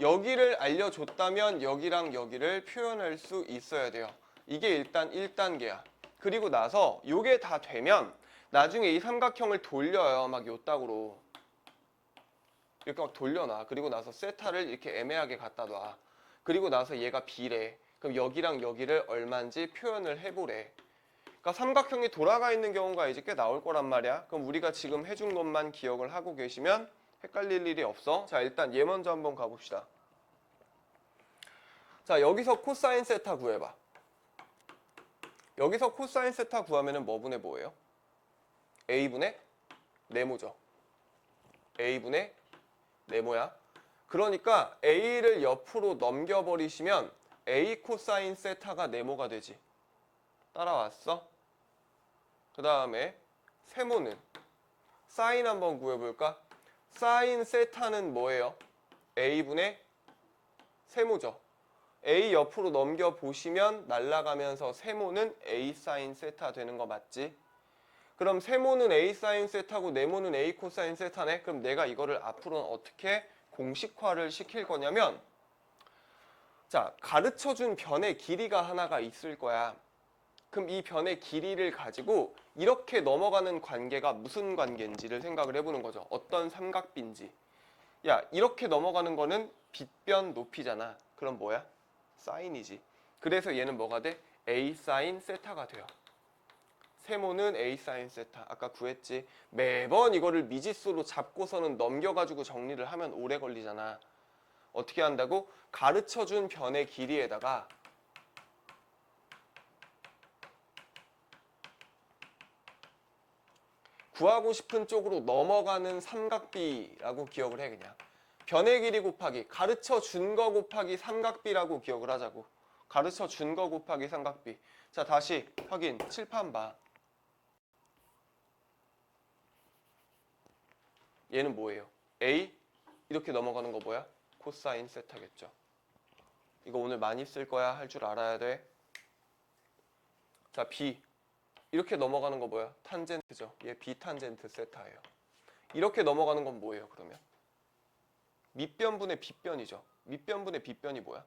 여기를 알려줬다면 여기랑 여기를 표현할 수 있어야 돼요. 이게 일단 1단계야. 그리고 나서 이게 다 되면 나중에 이 삼각형을 돌려요. 막 요따구로. 이렇게 막 돌려놔. 그리고 나서 세타를 이렇게 애매하게 갖다 놔. 그리고 나서 얘가 B래. 그럼 여기랑 여기를 얼마인지 표현을 해보래. 그러니까 삼각형이 돌아가 있는 경우가 이제 꽤 나올 거란 말이야. 그럼 우리가 지금 해준 것만 기억을 하고 계시면 헷갈릴 일이 없어. 자, 일단 얘 먼저 한번 가봅시다. 자, 여기서 코사인 세타 구해봐. 여기서 코사인 세타 구하면은 뭐분의 뭐예요? A분의 네모죠. A분의 네모야. 그러니까 A를 옆으로 넘겨버리시면 A 코사인 세타가 네모가 되지. 따라왔어? 그 다음에 세모는 사인 한번 구해볼까? 사인 세타는 뭐예요? A분의 세모죠. A 옆으로 넘겨보시면 날아가면서 세모는 A 사인 세타 되는 거 맞지? 그럼 세모는 A 사인 세타고 네모는 A 코사인 세타네? 그럼 내가 이거를 앞으로는 어떻게 공식화를 시킬 거냐면, 자, 가르쳐준 변의 길이가 하나가 있을 거야. 그럼 이 변의 길이를 가지고 이렇게 넘어가는 관계가 무슨 관계인지를 생각을 해보는 거죠. 어떤 삼각비인지. 야, 이렇게 넘어가는 거는 빗변 높이잖아. 그럼 뭐야? 사인이지. 그래서 얘는 뭐가 돼? A 사인 세타가 돼요. 세모는 A 사인 세타. 아까 구했지. 매번 이거를 미지수로 잡고서는 넘겨가지고 정리를 하면 오래 걸리잖아. 어떻게 한다고? 가르쳐준 변의 길이에다가 구하고 싶은 쪽으로 넘어가는 삼각비라고 기억을 해. 그냥 변의 길이 곱하기 가르쳐 준 거 곱하기 삼각비라고 기억을 하자고. 가르쳐 준 거 곱하기 삼각비. 자, 다시 확인. 칠판 봐. 얘는 뭐예요? A 이렇게 넘어가는 거 뭐야? 코사인 세타겠죠. 이거 오늘 많이 쓸 거야. 할 줄 알아야 돼. 자, B 이렇게 넘어가는 거 뭐야? 탄젠트죠. 얘 비탄젠트 세타예요. 이렇게 넘어가는 건 뭐예요, 그러면? 밑변분의 빗변이죠. 밑변분의 빗변이 뭐야?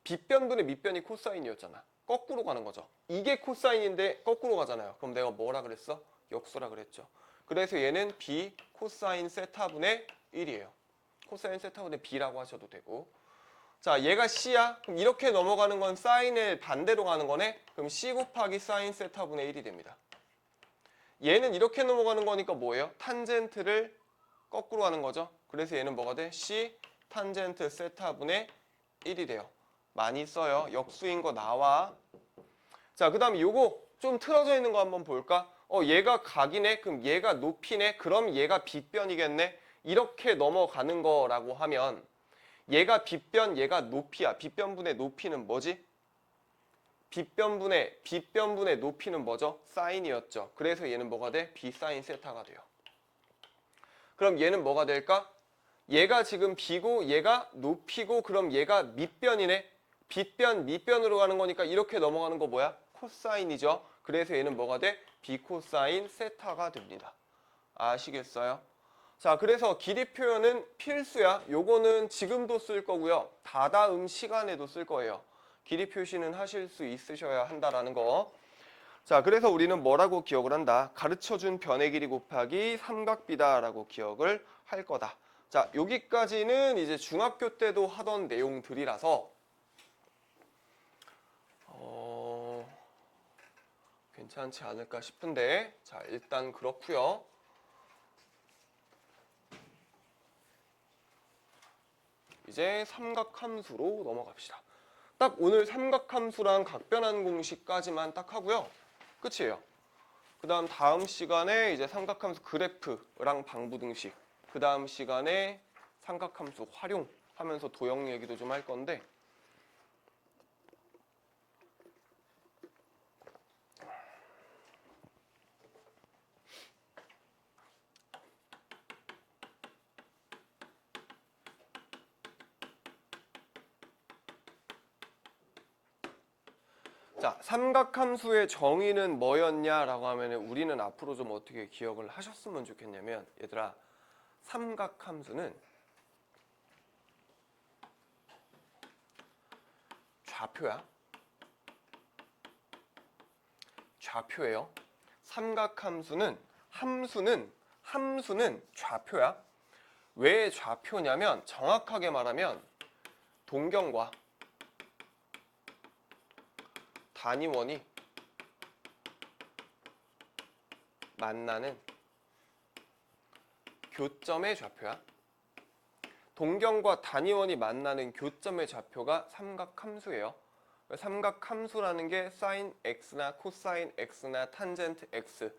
빗변분의 밑변이 코사인이었잖아. 거꾸로 가는 거죠. 이게 코사인인데 거꾸로 가잖아요. 그럼 내가 뭐라 그랬어? 역수라 그랬죠. 그래서 얘는 B 코사인 세타분의 1이에요. 코사인 세타분의 B라고 하셔도 되고. 자, 얘가 C야? 그럼 이렇게 넘어가는 건 사인을 반대로 가는 거네? 그럼 C 곱하기 사인 세타분의 1이 됩니다. 얘는 이렇게 넘어가는 거니까 뭐예요? 탄젠트를 거꾸로 하는 거죠. 그래서 얘는 뭐가 돼? C 탄젠트 세타분의 1이 돼요. 많이 써요. 역수인 거 나와. 자, 그 다음에 요거 좀 틀어져 있는 거 한번 볼까? 얘가 각이네? 그럼 얘가 높이네? 그럼 얘가 빗변이겠네? 이렇게 넘어가는 거라고 하면 얘가 빗변, 얘가 높이야. 빗변분의 높이는 뭐지? 빗변분의 높이는 뭐죠? 사인이었죠. 그래서 얘는 뭐가 돼? B사인 세타가 돼요. 그럼 얘는 뭐가 될까? 얘가 지금 B고 얘가 높이고 그럼 얘가 밑변이네. 빗변, 밑변으로 가는 거니까 이렇게 넘어가는 거 뭐야? 코사인이죠. 그래서 얘는 뭐가 돼? B코사인 세타가 됩니다. 아시겠어요? 자, 그래서 길이 표현은 필수야. 요거는 지금도 쓸 거고요. 다다음 시간에도 쓸 거예요. 길이 표시는 하실 수 있으셔야 한다라는 거. 자, 그래서 우리는 뭐라고 기억을 한다? 가르쳐준 변의 길이 곱하기 삼각비다라고 기억을 할 거다. 자, 여기까지는 이제 중학교 때도 하던 내용들이라서 괜찮지 않을까 싶은데, 자, 일단 그렇고요. 이제 삼각함수로 넘어갑시다. 딱 오늘 삼각함수랑 각변환 공식까지만 딱 하고요. 끝이에요. 그 다음 시간에 이제 삼각함수 그래프랑 방부등식, 그 다음 시간에 삼각함수 활용하면서 도형 얘기도 좀 할 건데, 자, 삼각함수의 정의는 뭐였냐라고 하면 우리는 앞으로 좀 어떻게 기억을 하셨으면 좋겠냐면, 얘들아, 삼각함수는 좌표야. 좌표예요. 삼각함수는 함수는 좌표야. 왜 좌표냐면 정확하게 말하면 동경과 단위원이 만나는 교점의 좌표야. 동경과 단위원이 만나는 교점의 좌표가 삼각함수예요. 삼각함수라는 게 사인 x나 코사인 x나 탄젠트 x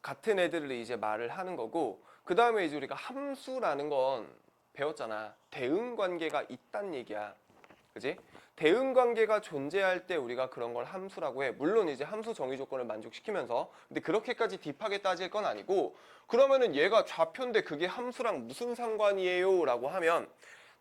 같은 애들을 이제 말을 하는 거고, 그 다음에 이제 우리가 함수라는 건 배웠잖아. 대응 관계가 있단 얘기야. 그지? 대응 관계가 존재할 때 우리가 그런 걸 함수라고 해. 물론 이제 함수 정의 조건을 만족시키면서. 근데 그렇게까지 딥하게 따질 건 아니고, 그러면은 얘가 좌표인데 그게 함수랑 무슨 상관이에요? 라고 하면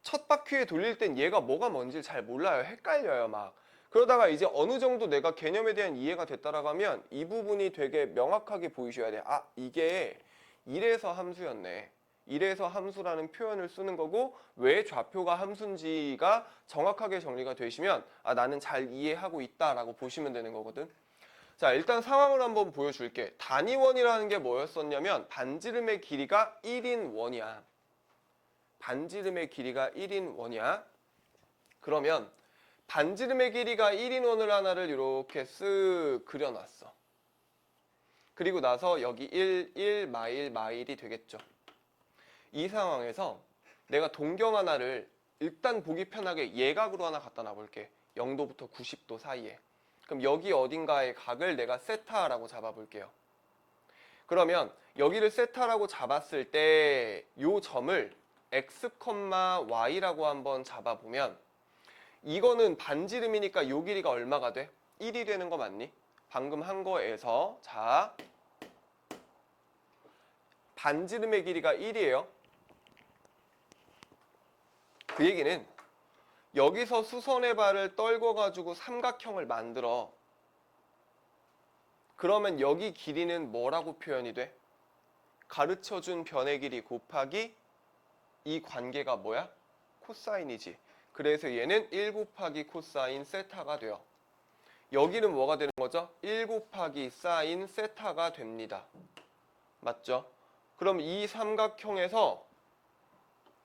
첫 바퀴에 돌릴 땐 얘가 뭐가 뭔지 잘 몰라요. 헷갈려요, 막. 그러다가 이제 어느 정도 내가 개념에 대한 이해가 됐다라고 하면 이 부분이 되게 명확하게 보이셔야 돼. 아, 이게 이래서 함수였네. 이래서 함수라는 표현을 쓰는 거고, 왜 좌표가 함수인지가 정확하게 정리가 되시면 아, 나는 잘 이해하고 있다라고 보시면 되는 거거든. 자, 일단 상황을 한번 보여줄게. 단위원이라는 게 뭐였었냐면 반지름의 길이가 1인 원이야. 반지름의 길이가 1인 원이야. 그러면 반지름의 길이가 1인 원을 하나를 이렇게 쓱 그려놨어. 그리고 나서 여기 1 마일이 되겠죠. 이 상황에서 내가 동경 하나를 일단 보기 편하게 예각으로 하나 갖다 놔볼게. 0도부터 90도 사이에. 그럼 여기 어딘가의 각을 내가 세타라고 잡아볼게요. 그러면 여기를 세타라고 잡았을 때 이 점을 x, y라고 한번 잡아보면 이거는 반지름이니까 요 길이가 얼마가 돼? 1이 되는 거 맞니? 방금 한 거에서 자, 반지름의 길이가 1이에요. 그 얘기는 여기서 수선의 발을 떨궈가지고 삼각형을 만들어. 그러면 여기 길이는 뭐라고 표현이 돼? 가르쳐준 변의 길이 곱하기 이 관계가 뭐야? 코사인이지. 그래서 얘는 1 곱하기 코사인 세타가 돼요. 여기는 뭐가 되는 거죠? 1 곱하기 사인 세타가 됩니다. 맞죠? 그럼 이 삼각형에서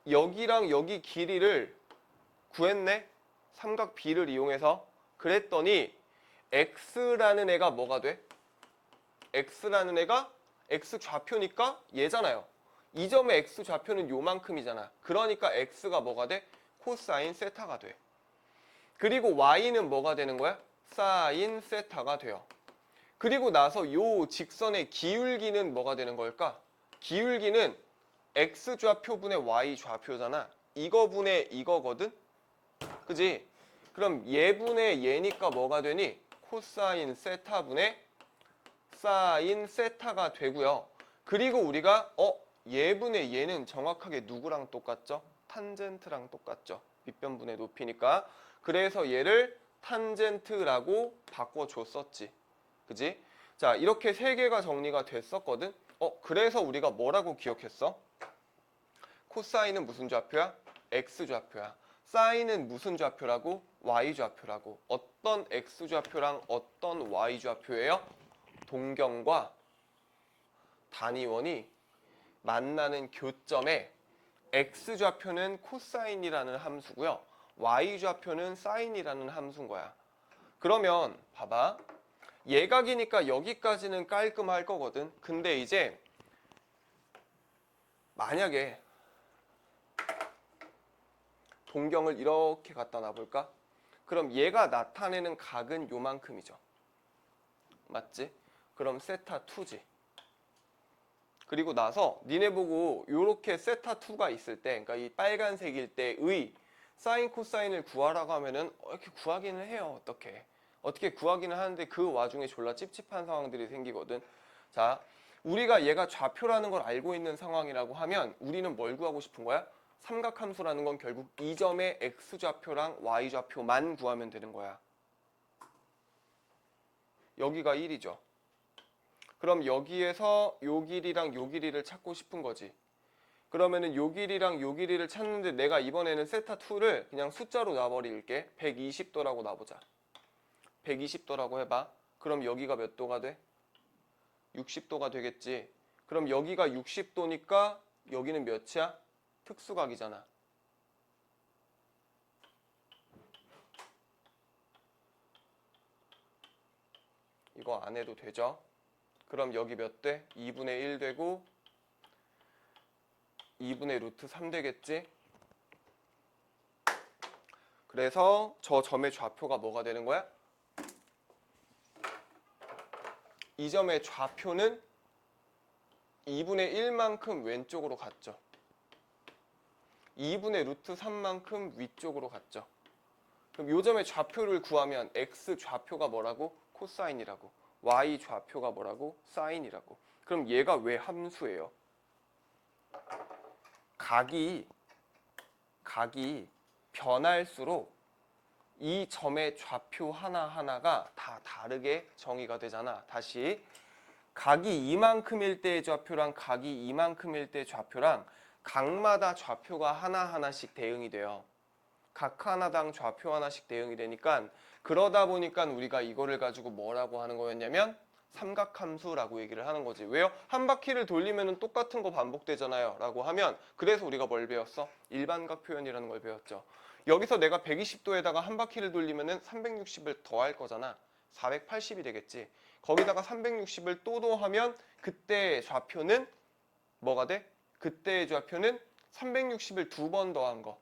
여기랑 여기 길이를 구했네? 삼각 B를 이용해서. 그랬더니 X라는 애가 뭐가 돼? X라는 애가 X 좌표니까 얘잖아요. 이 점의 X 좌표는 요만큼이잖아. 그러니까 X가 뭐가 돼? 코사인 세타가 돼. 그리고 Y는 뭐가 되는 거야? 사인 세타가 돼요. 그리고 나서 요 직선의 기울기는 뭐가 되는 걸까? 기울기는 X 좌표분의 Y 좌표잖아. 이거분의 이거거든? 그지? 그럼 얘분의 얘니까 뭐가 되니? 코사인 세타분의 사인 세타가 되고요. 그리고 우리가 얘분의 얘는 정확하게 누구랑 똑같죠? 탄젠트랑 똑같죠. 밑변분의 높이니까. 그래서 얘를 탄젠트라고 바꿔줬었지. 그지? 자, 이렇게 세 개가 정리가 됐었거든? 그래서 우리가 뭐라고 기억했어? 코사인은 무슨 좌표야? X 좌표야. 사인은 무슨 좌표라고? Y 좌표라고. 어떤 X 좌표랑 어떤 Y 좌표예요? 동경과 단위원이 만나는 교점에 X 좌표는 코사인이라는 함수고요. Y 좌표는 사인이라는 함수인 거야. 그러면 봐봐. 예각이니까 여기까지는 깔끔할 거거든. 근데 이제 만약에 동경을 이렇게 갖다 놔볼까? 그럼 얘가 나타내는 각은 요만큼이죠. 맞지? 그럼 세타 2지. 그리고 나서 니네 보고 요렇게 세타 2가 있을 때, 그러니까 이 빨간색일 때의 사인 코사인을 구하라고 하면은 이렇게 구하기는 해요. 어떻게 구하기는 하는데 그 와중에 졸라 찝찝한 상황들이 생기거든. 자, 우리가 얘가 좌표라는 걸 알고 있는 상황이라고 하면 우리는 뭘 구하고 싶은 거야? 삼각함수라는 건 결국 이 점의 X좌표랑 Y좌표만 구하면 되는 거야. 여기가 1이죠. 그럼 여기에서 요 길이랑 요 길이를 찾고 싶은 거지. 그러면은 요 길이랑 요 길이를 찾는데 내가 이번에는 세타 2를 그냥 숫자로 놔버릴게. 120도라고 놔보자. 120도라고 해봐. 그럼 여기가 몇 도가 돼? 60도가 되겠지. 그럼 여기가 60도니까 여기는 몇이야? 특수각이잖아. 이거 안 해도 되죠? 그럼 여기 몇 돼? 2분의 1 되고 2분의 루트 3 되겠지? 그래서 저 점의 좌표가 뭐가 되는 거야? 이 점의 좌표는 2분의 1만큼 왼쪽으로 갔죠. 2분의 루트 3만큼 위쪽으로 갔죠. 그럼 이 점의 좌표를 구하면 x 좌표가 뭐라고? 코사인이라고. y 좌표가 뭐라고? 사인이라고. 그럼 얘가 왜 함수예요? 각이 변할수록 이 점의 좌표 하나하나가 다 다르게 정의가 되잖아. 다시 각이 이만큼일 때의 좌표랑 각이 이만큼일 때의 좌표랑 각마다 좌표가 하나하나씩 대응이 돼요. 각 하나당 좌표 하나씩 대응이 되니까 그러다 보니까 우리가 이거를 가지고 뭐라고 하는 거였냐면 삼각함수라고 얘기를 하는 거지. 왜요? 한 바퀴를 돌리면 똑같은 거 반복되잖아요 라고 하면 그래서 우리가 뭘 배웠어? 일반각 표현이라는 걸 배웠죠. 여기서 내가 120도에다가 한 바퀴를 돌리면 360을 더할 거잖아. 480이 되겠지. 거기다가 360을 또 더하면 그때의 좌표는 뭐가 돼? 그때의 좌표는 360을 두 번 더한 거.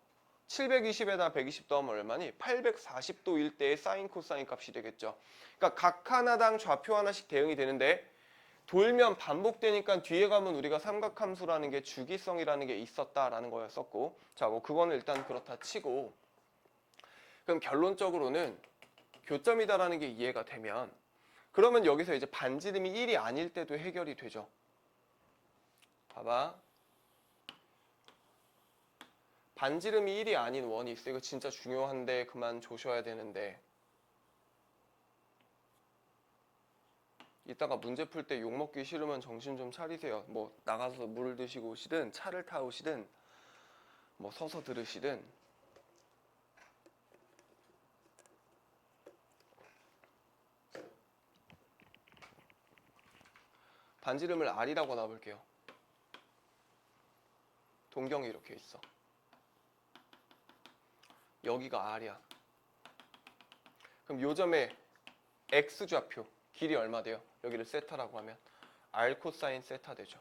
720에다 120 더하면 얼마니? 840도일 때의 사인 코사인 값이 되겠죠. 그러니까 각 하나당 좌표 하나씩 대응이 되는데 돌면 반복되니까 뒤에 가면 우리가 삼각함수라는 게 주기성이라는 게 있었다라는 거였었고, 자, 뭐 그거는 일단 그렇다 치고, 그럼 결론적으로는 교점이다라는 게 이해가 되면 그러면 여기서 이제 반지름이 1이 아닐 때도 해결이 되죠. 봐봐. 반지름이 1이 아닌 원이 있어. 이거 진짜 중요한데 그만 조셔야 되는데 이따가 문제 풀 때 욕먹기 싫으면 정신 좀 차리세요. 뭐 나가서 물을 드시고 오시든 차를 타오시든 뭐 서서 들으시든. 반지름을 R이라고 놔볼게요. 동경이 이렇게 있어. 여기가 R이야. 그럼 요 점의 X좌표 길이 얼마 돼요? 여기를 세타라고 하면 R 코사인 세타 되죠.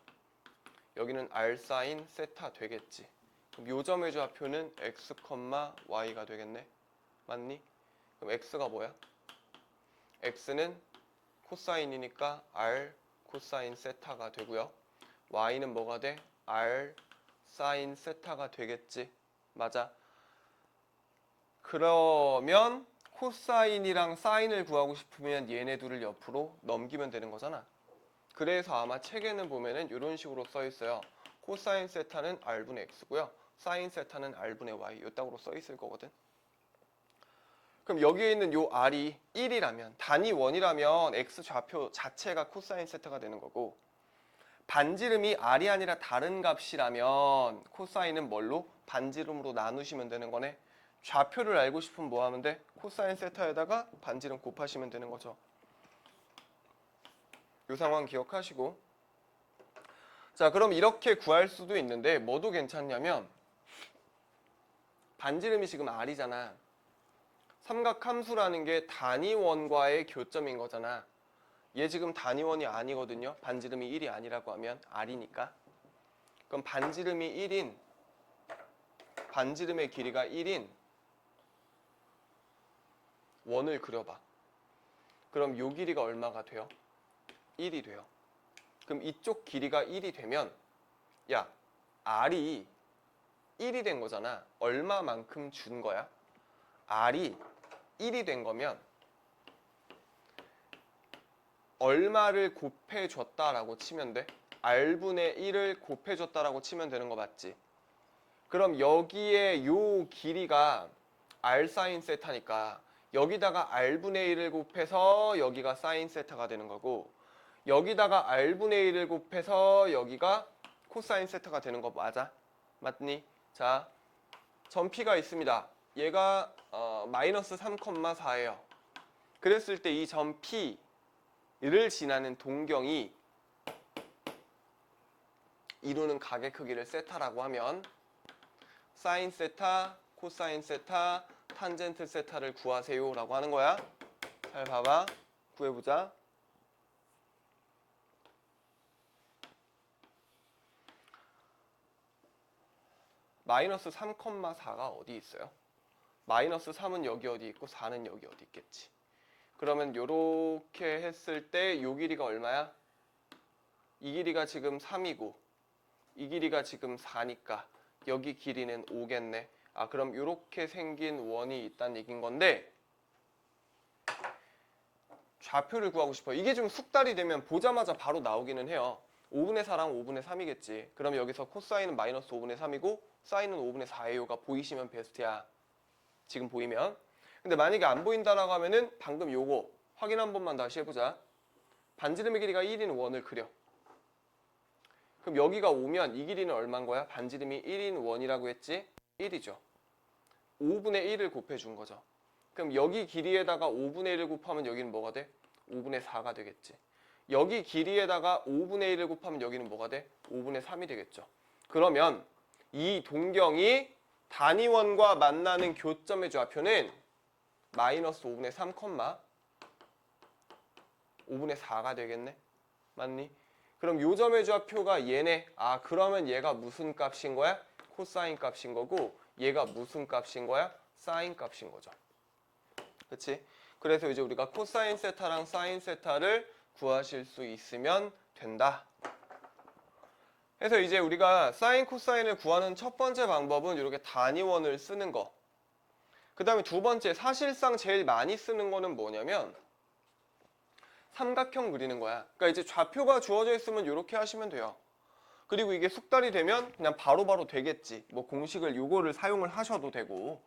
여기는 R 사인 세타 되겠지. 그럼 요 점의 좌표는 X, Y가 되겠네. 맞니? 그럼 X가 뭐야? X는 코사인이니까 R 코사인 세타가 되고요. Y는 뭐가 돼? R 사인 세타가 되겠지. 맞아. 그러면 코사인이랑 사인을 구하고 싶으면 얘네 둘을 옆으로 넘기면 되는 거잖아. 그래서 아마 책에는 보면은 이런 식으로 써 있어요. 코사인 세타는 R분의 X고요. 사인 세타는 R분의 Y. 요 딱으로 써 있을 거거든. 그럼 여기에 있는 요 R이 1이라면, 단위 원이라면 X 좌표 자체가 코사인 세타가 되는 거고, 반지름이 R이 아니라 다른 값이라면 코사인은 뭘로? 반지름으로 나누시면 되는 거네. 좌표를 알고 싶으면 뭐 하면 돼? 코사인 세타에다가 반지름 곱하시면 되는 거죠. 이 상황 기억하시고, 자, 그럼 이렇게 구할 수도 있는데 뭐도 괜찮냐면 반지름이 지금 R이잖아. 삼각함수라는 게 단위원과의 교점인 거잖아. 얘 지금 단위원이 아니거든요. 반지름이 1이 아니라고 하면 R이니까. 그럼 반지름이 1인, 반지름의 길이가 1인 원을 그려봐. 그럼 요 길이가 얼마가 돼요? 1이 돼요. 그럼 이쪽 길이가 1이 되면 야, R이 1이 된 거잖아. 얼마만큼 준 거야? R이 1이 된 거면 얼마를 곱해줬다라고 치면 돼? R분의 1을 곱해줬다라고 치면 되는 거 맞지? 그럼 여기에 요 길이가 R 사인 세타니까 여기다가 R분의 1을 곱해서 여기가 사인 세타가 되는 거고, 여기다가 R분의 1을 곱해서 여기가 코사인 세타가 되는 거 맞아? 맞니? 자, 점 P가 있습니다. 얘가 마이너스 3,4예요. 그랬을 때 이 점 P를 지나는 동경이 이루는 각의 크기를 세타라고 하면 사인 세타, 코사인 세타, 탄젠트 세타를 구하세요 라고 하는 거야. 잘 봐봐. 구해보자. 마이너스 3,4가 어디 있어요? 마이너스 3은 여기 어디 있고 4는 여기 어디 있겠지. 그러면 요렇게 했을 때 요 길이가 얼마야? 이 길이가 지금 3이고 이 길이가 지금 4니까 여기 길이는 5겠네. 아, 그럼 요렇게 생긴 원이 있다는 얘기인 건데 좌표를 구하고 싶어요. 이게 좀 숙달이 되면 보자마자 바로 나오기는 해요. 5분의 4랑 5분의 3이겠지. 그럼 여기서 코사인은 마이너스 5분의 3이고 사인은 5분의 4예요가 보이시면 베스트야. 지금 보이면. 근데 만약에 안 보인다라고 하면은 방금 요거 확인 한 번만 다시 해보자. 반지름의 길이가 1인 원을 그려. 그럼 여기가 오면 이 길이는 얼마인 거야? 반지름이 1인 원이라고 했지? 1이죠. 5분의 1을 곱해준 거죠. 그럼 여기 길이에다가 5분의 1을 곱하면 여기는 뭐가 돼? 5분의 4가 되겠지. 여기 길이에다가 5분의 1을 곱하면 여기는 뭐가 돼? 5분의 3이 되겠죠. 그러면 이 동경이 단위원과 만나는 교점의 좌표는 마이너스 5분의 3, 5분의 4가 되겠네. 맞니? 그럼 요 점의 좌표가 얘네. 아, 그러면 얘가 무슨 값인 거야? 코사인 값인 거고 얘가 무슨 값인 거야? 사인 값인 거죠. 그치? 그래서 이제 우리가 코사인 세타랑 사인 세타를 구하실 수 있으면 된다. 그래서 이제 우리가 사인 코사인을 구하는 첫 번째 방법은 이렇게 단위원을 쓰는 거. 그 다음에 두 번째, 사실상 제일 많이 쓰는 거는 뭐냐면 삼각형 그리는 거야. 그러니까 이제 좌표가 주어져 있으면 이렇게 하시면 돼요. 그리고 이게 숙달이 되면 그냥 바로바로 되겠지. 뭐 공식을 요거를 사용을 하셔도 되고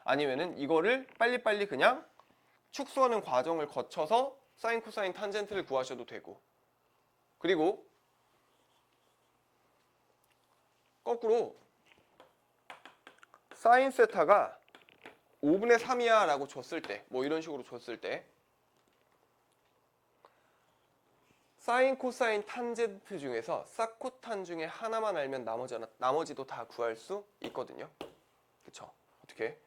아니면은 이거를 빨리빨리 그냥 축소하는 과정을 거쳐서 사인 코사인 탄젠트를 구하셔도 되고. 그리고 거꾸로 사인 세타가 5분의 3이야 라고 줬을 때, 뭐 이런 식으로 줬을 때 사인 코사인 탄젠트 중에서 사코탄 중에 하나만 알면 나머지도 다 구할 수 있거든요. 그쵸? 어떻게?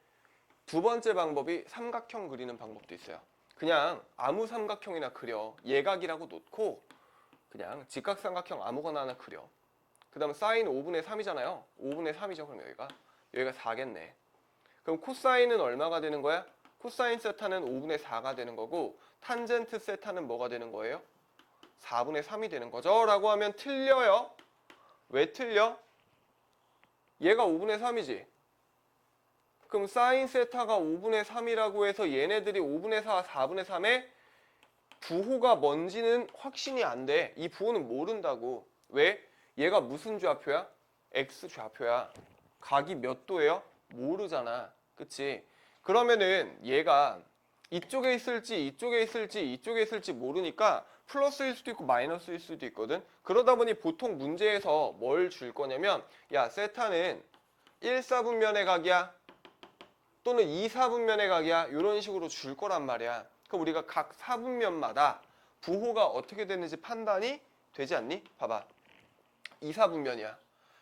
두 번째 방법이 삼각형 그리는 방법도 있어요. 그냥 아무 삼각형이나 그려. 예각이라고 놓고 그냥 직각삼각형 아무거나 하나 그려. 그 다음 사인 5분의 3이잖아요. 5분의 3이죠. 그럼 여기가 4겠네. 그럼 코사인은 얼마가 되는 거야? 코사인 세타는 5분의 4가 되는 거고 탄젠트 세타는 뭐가 되는 거예요? 4분의 3이 되는 거죠. 라고 하면 틀려요. 왜 틀려? 얘가 5분의 3이지. 그럼 사인 세타가 5분의 3이라고 해서 얘네들이 5분의 4, 4분의 3의 부호가 뭔지는 확신이 안 돼. 이 부호는 모른다고. 왜? 얘가 무슨 좌표야? X 좌표야. 각이 몇 도예요? 모르잖아. 그치? 그러면은 얘가 이쪽에 있을지 이쪽에 있을지 이쪽에 있을지 모르니까 플러스일 수도 있고 마이너스일 수도 있거든. 그러다 보니 보통 문제에서 뭘 줄 거냐면 야, 세타는 1사분면의 각이야 또는 2사분면의 각이야 이런 식으로 줄 거란 말이야. 그럼 우리가 각 사분면마다 부호가 어떻게 되는지 판단이 되지 않니? 봐봐. 2사분면이야.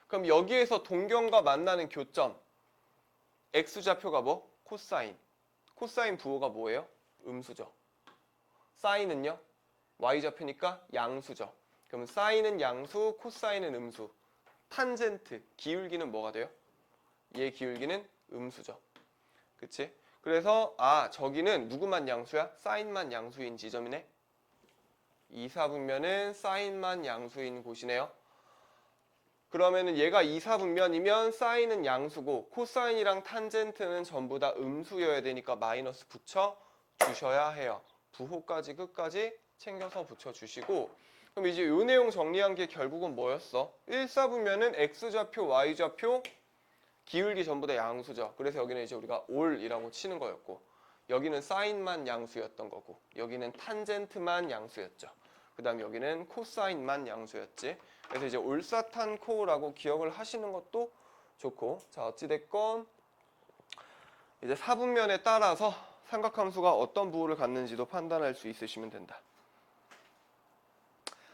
그럼 여기에서 동경과 만나는 교점 X좌표가 뭐? 코사인. 코사인 부호가 뭐예요? 음수죠. 사인은요? Y좌표니까 양수죠. 그럼 사인은 양수, 코사인은 음수. 탄젠트, 기울기는 뭐가 돼요? 얘 기울기는 음수죠. 그치? 그래서 저기는 누구만 양수야? 사인만 양수인 지점이네. 2사분면은 사인만 양수인 곳이네요. 그러면은 얘가 2사분면이면 사인은 양수고 코사인이랑 탄젠트는 전부 다 음수여야 되니까 마이너스 붙여 주셔야 해요. 부호까지 끝까지 챙겨서 붙여주시고 그럼 이제 이 내용 정리한 게 결국은 뭐였어? 1사분면은 X좌표, Y좌표 기울기 전부 다 양수죠. 그래서 여기는 이제 우리가 올이라고 치는 거였고 여기는 사인만 양수였던 거고 여기는 탄젠트만 양수였죠. 그 다음 여기는 코사인만 양수였지. 그래서 이제 올사탄코라고 기억을 하시는 것도 좋고 자 어찌됐건 이제 사분면에 따라서 삼각함수가 어떤 부호를 갖는지도 판단할 수 있으시면 된다.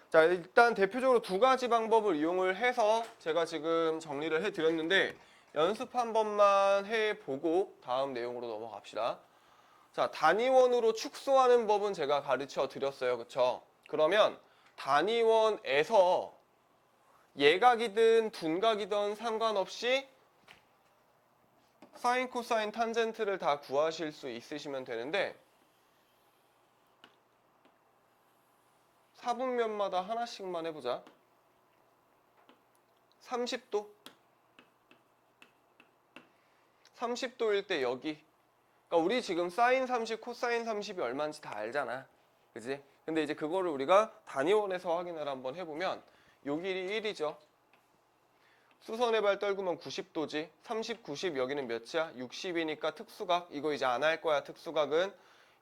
자 일단 대표적으로 두 가지 방법을 이용을 해서 제가 지금 정리를 해드렸는데 연습 한 번만 해보고 다음 내용으로 넘어갑시다. 자 단위원으로 축소하는 법은 제가 가르쳐 드렸어요. 그쵸? 그러면 단위원에서 예각이든 둔각이든 상관없이 사인, 코사인, 탄젠트를 다 구하실 수 있으시면 되는데 4분면마다 하나씩만 해보자. 30도 30도일 때 여기, 그러니까 우리 지금 사인 30, 코사인 30이 얼마인지 다 알잖아, 그지? 근데 이제 그거를 우리가 단위원에서 확인을 한번 해보면 요 길이 1이죠. 수선의 발 떨구면 90도지. 30, 90 여기는 몇이야? 60이니까 특수각. 이거 이제 안 할 거야. 특수각은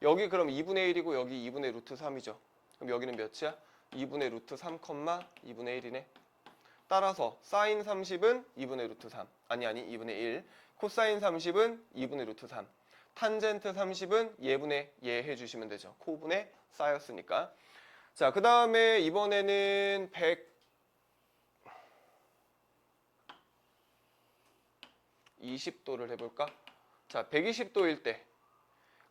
여기 그럼 2분의 1이고 여기 2분의 루트 3이죠. 그럼 여기는 몇이야? 2분의 루트 3, 2분의 1이네. 따라서 사인 30은 2분의 루트 3. 아니 2분의 1. 코사인 30은 2분의 루트 3. 탄젠트 30은 예분의 예 해주시면 되죠. 코분에 쌓였으니까. 자, 그 다음에 이번에는 120도를 해볼까? 자, 120도일 때.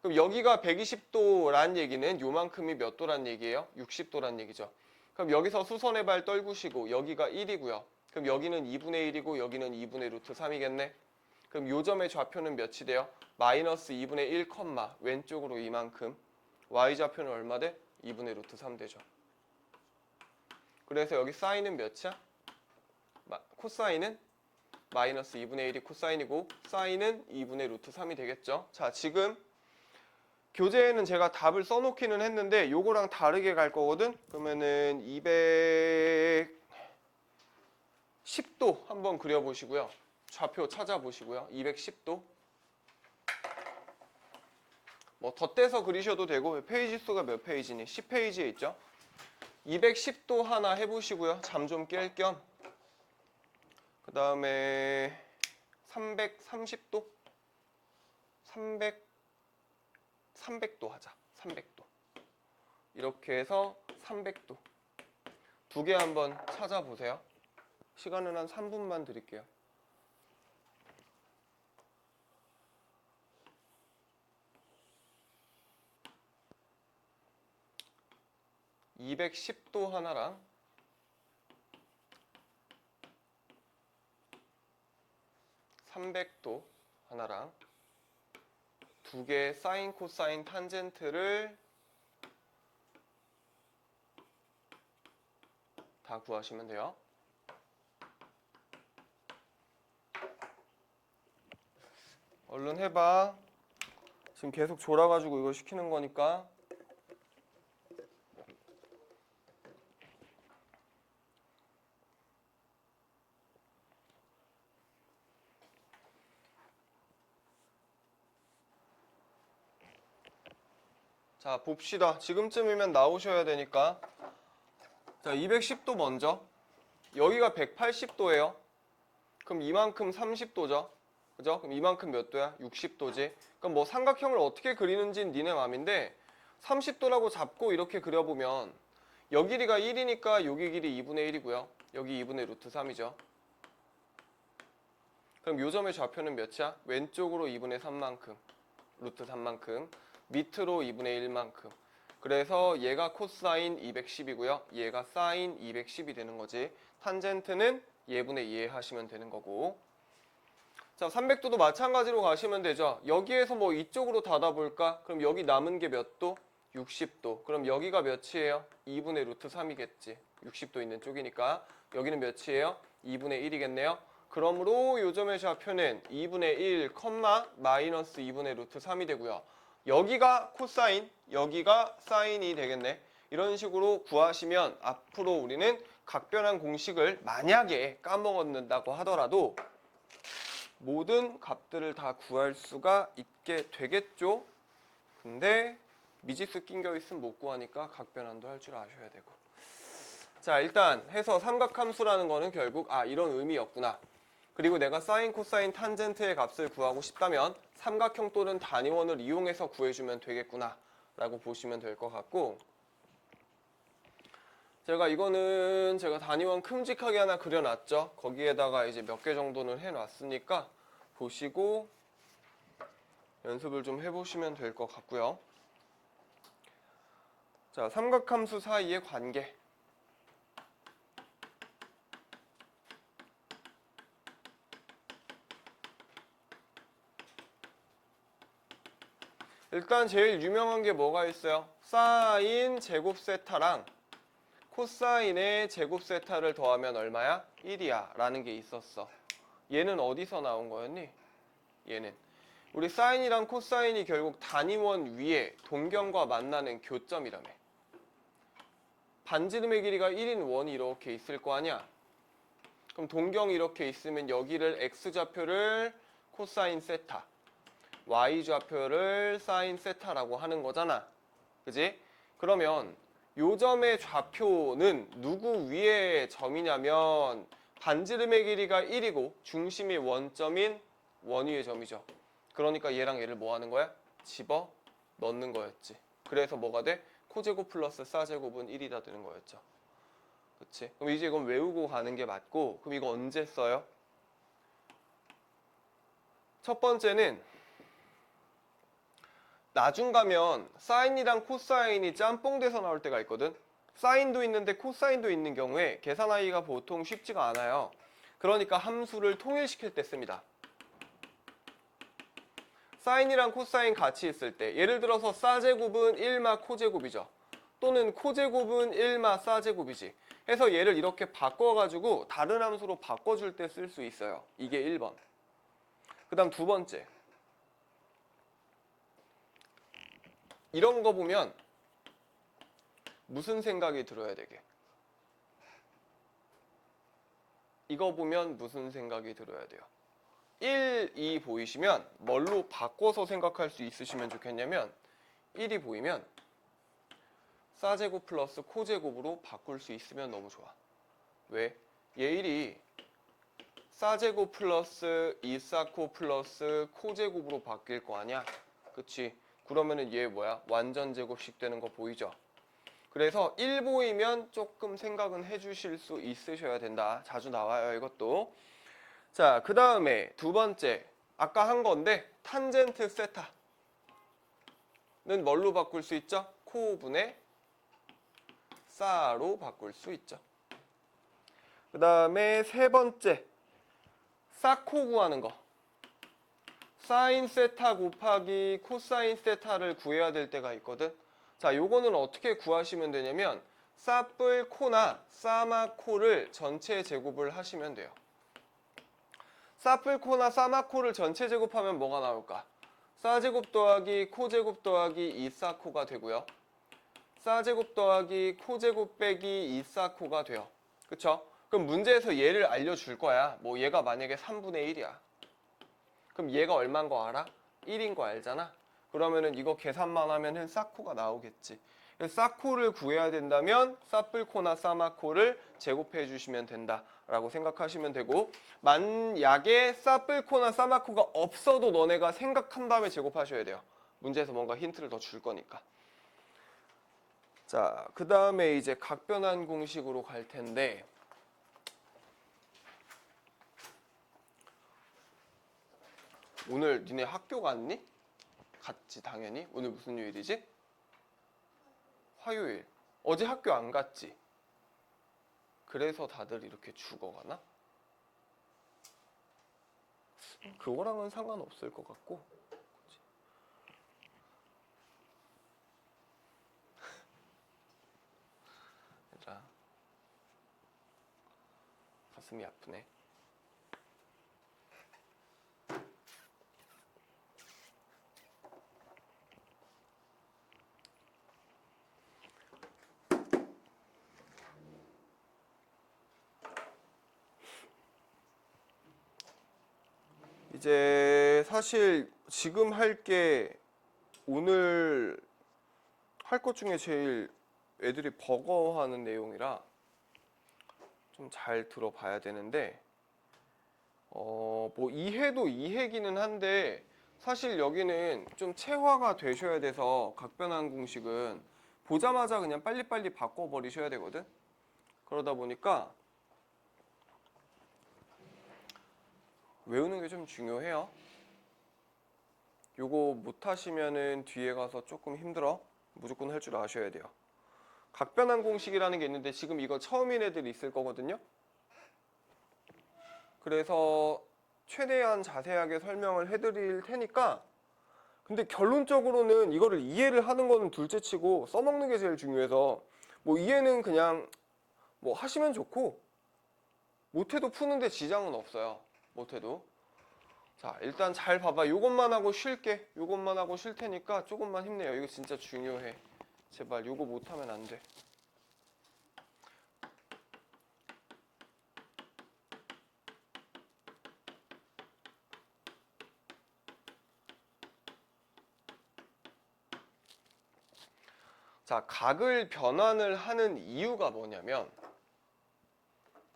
그럼 여기가 120도란 얘기는 요만큼이 몇 도란 얘기예요? 60도란 얘기죠. 그럼 여기서 수선의 발 떨구시고 여기가 1이고요. 그럼 여기는 2분의 1이고 여기는 2분의 루트 3이겠네. 그럼 요 점의 좌표는 몇이 돼요? 마이너스 2분의 1, 왼쪽으로 이만큼. y좌표는 얼마 돼? 2분의 루트 3 되죠. 그래서 여기 사인은 몇이야? 코사인은 마이너스 2분의 1이 코사인이고 사인은 2분의 루트 3이 되겠죠. 자, 지금 교재에는 제가 답을 써놓기는 했는데 요거랑 다르게 갈 거거든. 그러면은 210도 한번 그려보시고요. 좌표 찾아보시고요. 210도. 뭐 덧대서 그리셔도 되고 페이지 수가 몇 페이지니? 10페이지에 있죠. 210도 하나 해보시고요. 잠 좀 깰 겸. 그 다음에 330도? 300도 하자. 300도. 이렇게 해서 300도. 두 개 한번 찾아보세요. 시간은 한 3분만 드릴게요. (210도) 하나랑 300도 하나랑 두 개의 사인, 코사인, 탄젠트를 다 구하시면 돼요. 얼른 해봐. 지금 계속 졸아가지고 이거 시키는 거니까. 자, 봅시다. 지금쯤이면 나오셔야 되니까. 자, 210도 먼저. 여기가 180도예요. 그럼 이만큼 30도죠. 그죠? 그럼 이만큼 몇 도야? 60도지. 그럼 뭐 삼각형을 어떻게 그리는지는 니네 맘인데 30도라고 잡고 이렇게 그려보면 여기 길이가 1이니까 여기 길이 2분의 1이고요. 여기 2분의 루트 3이죠. 그럼 요 점의 좌표는 몇이야? 왼쪽으로 2분의 3만큼, 루트 3만큼, 밑으로 2분의 1만큼. 그래서 얘가 코사인 210이고요. 얘가 사인 210이 되는 거지. 탄젠트는 예분의 2 하시면 되는 거고. 자, 300도도 마찬가지로 가시면 되죠. 여기에서 뭐 이쪽으로 닫아볼까? 그럼 여기 남은 게 몇 도? 60도. 그럼 여기가 몇이에요? 2분의 루트 3이겠지. 60도 있는 쪽이니까. 여기는 몇이에요? 2분의 1이겠네요. 그러므로 요점의 좌표는 2분의 1, 마이너스 2분의 루트 3이 되고요. 여기가 코사인, 여기가 사인이 되겠네. 이런 식으로 구하시면 앞으로 우리는 각변환 공식을 만약에 까먹었는다고 하더라도 모든 값들을 다 구할 수가 있게 되겠죠. 근데 미지수 낑겨 있으면 못 구하니까 각변환도 할 줄 아셔야 되고. 자, 일단 해서 삼각함수라는 거는 결국 이런 의미였구나. 그리고 내가 사인, 코사인, 탄젠트의 값을 구하고 싶다면 삼각형 또는 단위원을 이용해서 구해주면 되겠구나 라고 보시면 될 것 같고, 이거는 제가 단위원 큼직하게 하나 그려놨죠. 거기에다가 이제 몇 개 정도는 해놨으니까 보시고 연습을 좀 해보시면 될 것 같고요. 자, 삼각함수 사이의 관계. 일단 제일 유명한 게 뭐가 있어요? 사인 제곱 세타랑 코사인의 제곱 세타를 더하면 얼마야? 1이야 라는 게 있었어. 얘는 어디서 나온 거였니? 얘는 우리 사인이랑 코사인이 결국 단위원 위에 동경과 만나는 교점이라며. 반지름의 길이가 1인 원이 이렇게 있을 거 아니야? 그럼 동경이 이렇게 있으면 여기를 x좌표를 코사인 세타, y좌표를 사인 세타라고 하는 거잖아. 그지? 그러면 요 점의 좌표는 누구 위의 점이냐면 반지름의 길이가 1이고 중심이 원점인 원 위의 점이죠. 그러니까 얘랑 얘를 뭐 하는 거야? 집어 넣는 거였지. 그래서 뭐가 돼? 코제곱 플러스 사제곱은 1이다 되는 거였죠. 그치? 그럼 이제 이건 외우고 가는 게 맞고, 그럼 이거 언제 써요? 첫 번째는 나중 가면 사인이랑 코사인이 짬뽕 돼서 나올 때가 있거든. 사인도 있는데 코사인도 있는 경우에 계산하기가 보통 쉽지가 않아요. 그러니까 함수를 통일시킬 때 씁니다. 사인이랑 코사인 같이 있을 때 예를 들어서 사제곱은 1마 코제곱이죠. 또는 코제곱은 1마 사제곱이지. 해서 얘를 이렇게 바꿔가지고 다른 함수로 바꿔줄 때 쓸 수 있어요. 이게 1번. 그 다음 두 번째. 이런 거 보면 무슨 생각이 들어야 되게? 이거 보면 무슨 생각이 들어야 돼요? 1, 2 보이시면 뭘로 바꿔서 생각할 수 있으시면 좋겠냐면 1이 보이면 사제곱 플러스 코제곱으로 바꿀 수 있으면 너무 좋아. 왜? 얘 1이 사제곱 플러스 2사코 플러스 코제곱으로 바뀔 거 아니야? 그치? 그러면은 얘 뭐야? 완전 제곱식 되는 거 보이죠? 그래서 1 보이면 조금 생각은 해주실 수 있으셔야 된다. 자주 나와요, 이것도. 자, 그 다음에 두 번째. 아까 한 건데 탄젠트 세타는 뭘로 바꿀 수 있죠? 코분의 사로 바꿀 수 있죠. 그 다음에 세 번째. 사코 구하는 거. 사인 세타 곱하기 코사인 세타를 구해야 될 때가 있거든. 자, 요거는 어떻게 구하시면 되냐면 사뿔 코나 사마 코를 전체 제곱을 하시면 돼요. 사뿔 코나 사마 코를 전체 제곱하면 뭐가 나올까? 사제곱 더하기 코제곱 더하기 2사코가 되고요. 사제곱 더하기 코제곱 빼기 2사코가 돼요. 그쵸? 그럼 문제에서 얘를 알려줄 거야. 뭐 얘가 만약에 3분의 1이야. 그럼 얘가 얼마인 거 알아? 1인 거 알잖아? 그러면은 이거 계산만 하면은 사코가 나오겠지. 사코를 구해야 된다면 사뿔코나 사마코를 제곱해 주시면 된다라고 생각하시면 되고, 만약에 사뿔코나 사마코가 없어도 너네가 생각한 다음에 제곱하셔야 돼요. 문제에서 뭔가 힌트를 더 줄 거니까. 자, 그 다음에 이제 각변환 공식으로 갈 텐데, 오늘 니네 학교 갔니? 갔지 당연히. 오늘 무슨 요일이지? 화요일. 어제 학교 안 갔지? 그래서 다들 이렇게 죽어가나? 그거랑은 상관없을 것 같고. 자, 가슴이 아프네. 이제 사실 지금 할 게 오늘 할 것 중에 제일 애들이 버거워하는 내용이라 좀 잘 들어봐야 되는데, 뭐 이해도 이해기는 한데 사실 여기는 좀 체화가 되셔야 돼서 각변환 공식은 보자마자 그냥 빨리빨리 바꿔버리셔야 되거든. 그러다 보니까 외우는 게 좀 중요해요. 요거 못하시면은 뒤에 가서 조금 힘들어. 무조건 할 줄 아셔야 돼요. 각변환 공식이라는 게 있는데 지금 이거 처음인 애들이 있을 거거든요. 그래서 최대한 자세하게 설명을 해드릴 테니까 근데 결론적으로는 이거를 이해를 하는 거는 둘째치고 써먹는 게 제일 중요해서 뭐 이해는 그냥 뭐 하시면 좋고 못해도 푸는데 지장은 없어요. 못해도. 자, 일단 잘 봐봐. 요것만 하고 쉴게. 요것만 하고 쉴 테니까 조금만 힘내요. 이거 진짜 중요해. 제발 요거 못하면 안 돼. 자, 각을 변환을 하는 이유가 뭐냐면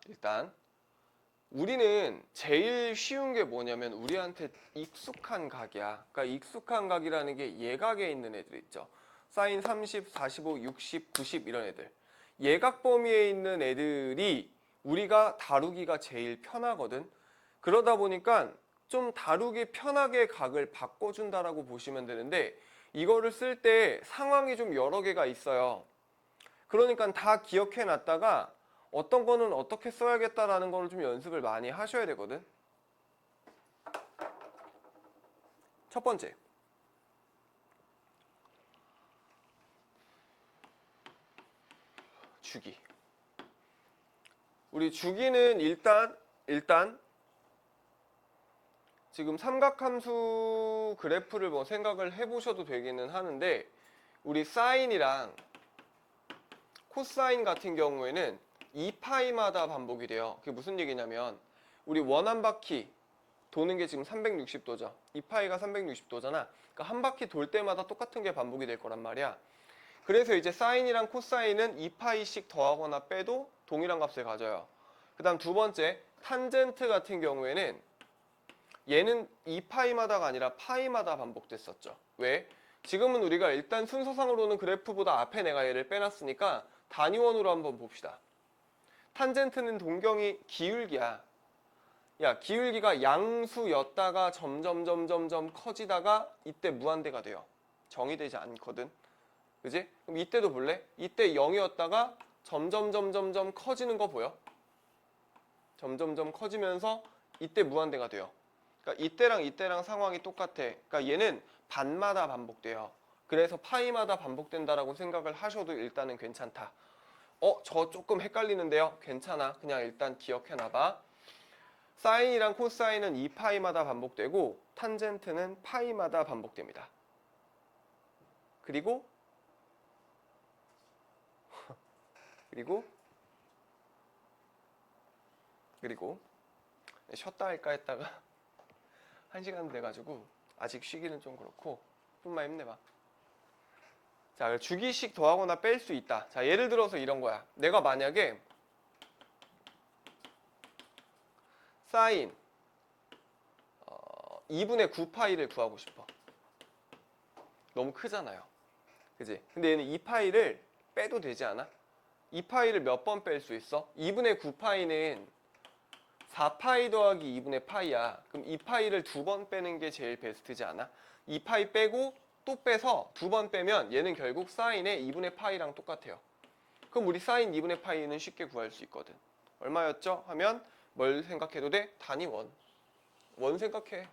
일단 우리는 제일 쉬운 게 뭐냐면 우리한테 익숙한 각이야. 그러니까 익숙한 각이라는 게 예각에 있는 애들 있죠. 사인 30, 45, 60, 90 이런 애들. 예각 범위에 있는 애들이 우리가 다루기가 제일 편하거든. 그러다 보니까 좀 다루기 편하게 각을 바꿔준다라고 보시면 되는데 이거를 쓸 때 상황이 좀 여러 개가 있어요. 그러니까 다 기억해 놨다가 어떤 거는 어떻게 써야겠다라는 거를 좀 연습을 많이 하셔야 되거든. 첫 번째. 주기. 우리 주기는 일단 지금 삼각함수 그래프를 뭐 생각을 해보셔도 되기는 하는데 우리 사인이랑 코사인 같은 경우에는 2파이마다 반복이 돼요. 그게 무슨 얘기냐면 우리 원 한 바퀴 도는 게 지금 360도죠. 2파이가 360도잖아. 그러니까 한 바퀴 돌 때마다 똑같은 게 반복이 될 거란 말이야. 그래서 이제 사인이랑 코사인은 2파이씩 더하거나 빼도 동일한 값을 가져요. 그 다음 두 번째 탄젠트 같은 경우에는 얘는 2파이마다가 아니라 파이마다 반복됐었죠. 왜? 지금은 우리가 일단 순서상으로는 그래프보다 앞에 내가 얘를 빼놨으니까 단위원으로 한번 봅시다. 탄젠트는 동경이 기울기야. 야, 기울기가 양수였다가 점점 커지다가 이때 무한대가 돼요. 정의되지 않거든. 그지? 그럼 이때도 볼래? 이때 0이었다가 점점 커지는 거 보여? 점점 커지면서 이때 무한대가 돼요. 그러니까 이때랑 상황이 똑같아. 그러니까 얘는 반마다 반복돼요. 그래서 파이마다 반복된다라고 생각을 하셔도 일단은 괜찮다. 저 조금 헷갈리는데요. 괜찮아. 그냥 일단 기억해놔봐. 사인이랑 코사인은 2파이마다 반복되고 탄젠트는 파이마다 반복됩니다. 그리고 쉬었다 할까 했다가 1시간 돼가지고 아직 쉬기는 좀 그렇고 좀만 힘내봐. 자, 주기식 더하거나 뺄 수 있다. 자, 예를 들어서 이런 거야. 내가 만약에 사인 2분의 9파이를 구하고 싶어. 너무 크잖아요. 그지? 근데 얘는 2파이를 빼도 되지 않아? 2파이를 몇 번 뺄 수 있어? 2분의 9파이는 4파이 더하기 2분의 파이야. 그럼 2파이를 두 번 빼는 게 제일 베스트지 않아? 2파이 빼고 또 빼서 두 번 빼면 얘는 결국 사인의 2분의 파이랑 똑같아요. 그럼 우리 사인 2분의 파이는 쉽게 구할 수 있거든. 얼마였죠? 하면 뭘 생각해도 돼? 단위원. 원 생각해.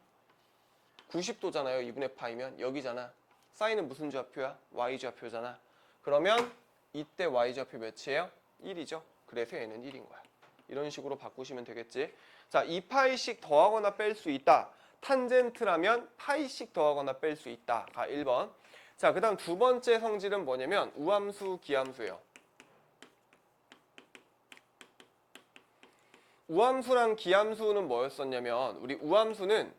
90도잖아요. 2분의 파이면 여기잖아. 사인은 무슨 좌표야? y좌표잖아. 그러면 이때 y좌표 몇이에요? 1이죠. 그래서 얘는 1인 거야. 이런 식으로 바꾸시면 되겠지. 자, 2파이씩 더하거나 뺄 수 있다. 탄젠트라면 파이씩 더하거나 뺄 수 있다. 가 1번. 자, 그 다음 두 번째 성질은 뭐냐면 우함수, 기함수예요. 우함수랑 기함수는 뭐였었냐면 우리 우함수는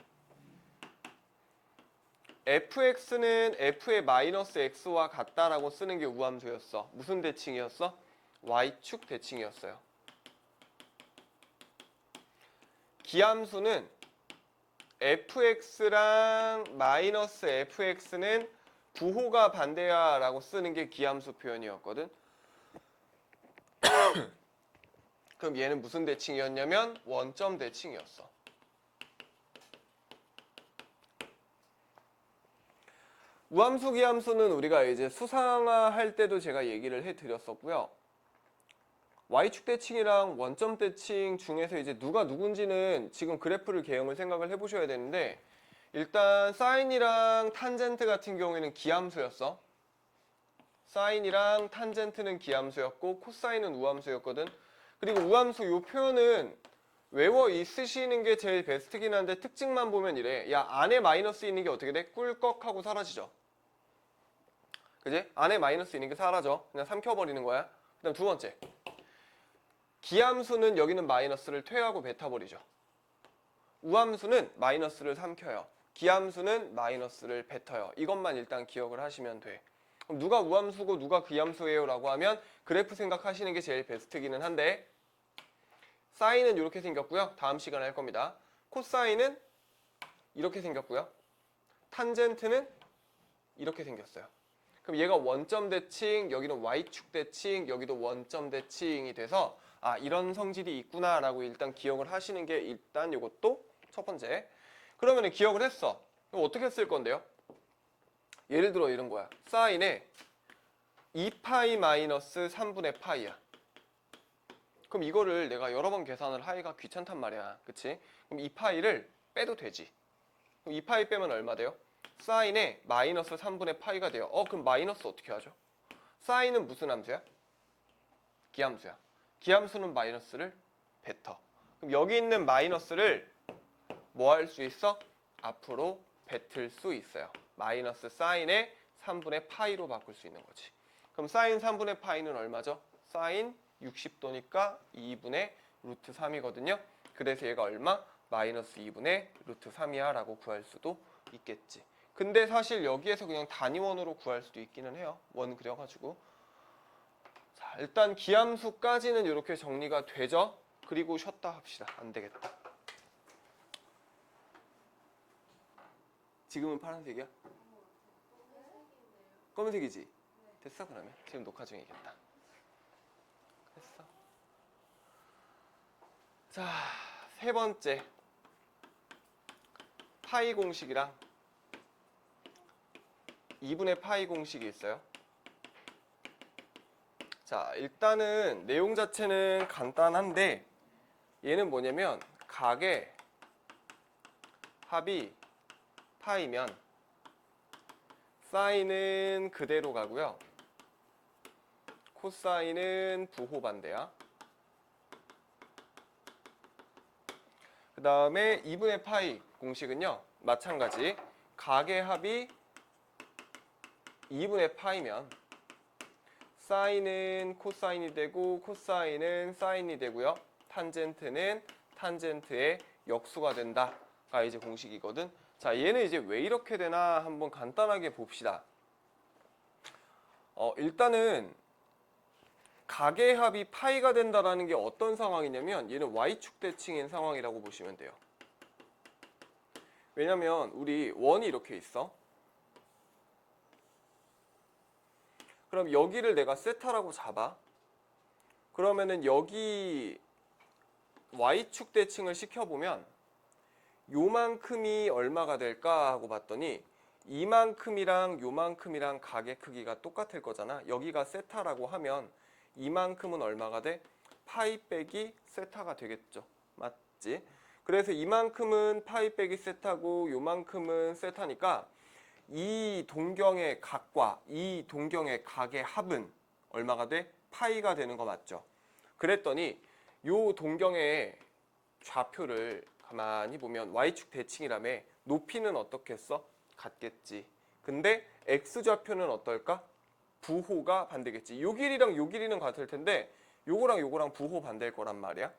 fx는 f의 마이너스 x와 같다라고 쓰는 게 우함수였어. 무슨 대칭이었어? y축 대칭이었어요. 기함수는 fx랑 마이너스 fx는 부호가 반대야 라고 쓰는 게 기함수 표현이었거든. 그럼 얘는 무슨 대칭이었냐면 원점 대칭이었어. 우함수, 기함수는 우리가 이제 수상화 할 때도 제가 얘기를 해드렸었고요. y축 대칭이랑 원점 대칭 중에서 이제 누가 누군지는 지금 그래프를 개형을 생각을 해보셔야 되는데 일단 사인이랑 탄젠트 같은 경우에는 기함수였어. 사인이랑 탄젠트는 기함수였고 코사인은 우함수였거든. 그리고 우함수 요 표현은 외워 있으시는 게 제일 베스트긴 한데 특징만 보면 이래. 야, 안에 마이너스 있는 게 어떻게 돼? 꿀꺽하고 사라지죠. 그지? 안에 마이너스 있는 게 사라져. 그냥 삼켜버리는 거야. 그다음 두 번째. 기함수는 여기는 마이너스를 퇴하고 뱉어버리죠. 우함수는 마이너스를 삼켜요. 기함수는 마이너스를 뱉어요. 이것만 일단 기억을 하시면 돼. 그럼 누가 우함수고 누가 기함수예요? 라고 하면 그래프 생각하시는 게 제일 베스트기는 한데 사인은 이렇게 생겼고요. 다음 시간에 할 겁니다. 코사인은 이렇게 생겼고요. 탄젠트는 이렇게 생겼어요. 그럼 얘가 원점 대칭, 여기는 y축 대칭, 여기도 원점 대칭이 돼서 아, 이런 성질이 있구나라고 일단 기억을 하시는 게 일단 이것도 첫 번째. 그러면 기억을 했어. 그럼 어떻게 쓸 건데요? 예를 들어 이런 거야. 사인에 2파이 마이너스 3분의 파이야. 그럼 이거를 내가 여러 번 계산을 하기가 귀찮단 말이야. 그치? 그럼 2파이를 빼도 되지. 그럼 2파이 빼면 얼마 돼요? 사인에 마이너스 3분의 파이가 돼요. 그럼 마이너스 어떻게 하죠? 사인은 무슨 함수야? 기함수야. 기함수는 마이너스를 뱉어. 그럼 여기 있는 마이너스를 뭐 할 수 있어? 앞으로 뱉을 수 있어요. 마이너스 사인에 3분의 파이로 바꿀 수 있는 거지. 그럼 사인 3분의 파이는 얼마죠? 사인 60도니까 2분의 루트 3이거든요. 그래서 얘가 얼마? 마이너스 2분의 루트 3이야 라고 구할 수도 있겠지. 근데 사실 여기에서 그냥 단위원으로 구할 수도 있기는 해요. 원 그려가지고. 자, 일단 기함수까지는 이렇게 정리가 되죠. 그리고 쉬었다 합시다. 안 되겠다. 지금은 파란색이야? 검은색이지? 됐어 그러면? 지금 녹화 중이겠다. 됐어. 자, 세 번째. 파이 공식이랑 2분의 파이 공식이 있어요. 자, 일단은 내용 자체는 간단한데 얘는 뭐냐면 각의 합이 파이면 사인은 그대로 가고요. 코사인은 부호 반대야. 그 다음에 2분의 파이 공식은요. 마찬가지. 각의 합이 2분의 파이면 사인은 코사인이 되고 코사인은 사인이 되고요. 탄젠트는 탄젠트의 역수가 된다가 이제 공식이거든. 자, 얘는 이제 왜 이렇게 되나 한번 간단하게 봅시다. 일단은 각의 합이 파이가 된다라는 게 어떤 상황이냐면 얘는 y축 대칭인 상황이라고 보시면 돼요. 왜냐면 우리 원이 이렇게 있어. 그럼 여기를 내가 세타라고 잡아. 그러면은 여기 y축 대칭을 시켜보면 요만큼이 얼마가 될까 하고 봤더니 이만큼이랑 요만큼이랑 각의 크기가 똑같을 거잖아. 여기가 세타라고 하면 이만큼은 얼마가 돼? 파이 빼기 세타가 되겠죠. 맞지? 그래서 이만큼은 파이 빼기 세타고 요만큼은 세타니까 이 동경의 각과 이 동경의 각의 합은 얼마가 돼? 파이가 되는 거 맞죠? 그랬더니 요 동경의 좌표를 가만히 보면 y축 대칭이라며 높이는 어떻겠어? 같겠지. 근데 x좌표는 어떨까? 부호가 반대겠지. 요 길이랑 요 길이는 같을 텐데 요거랑 요거랑 부호 반대일 거란 말이야.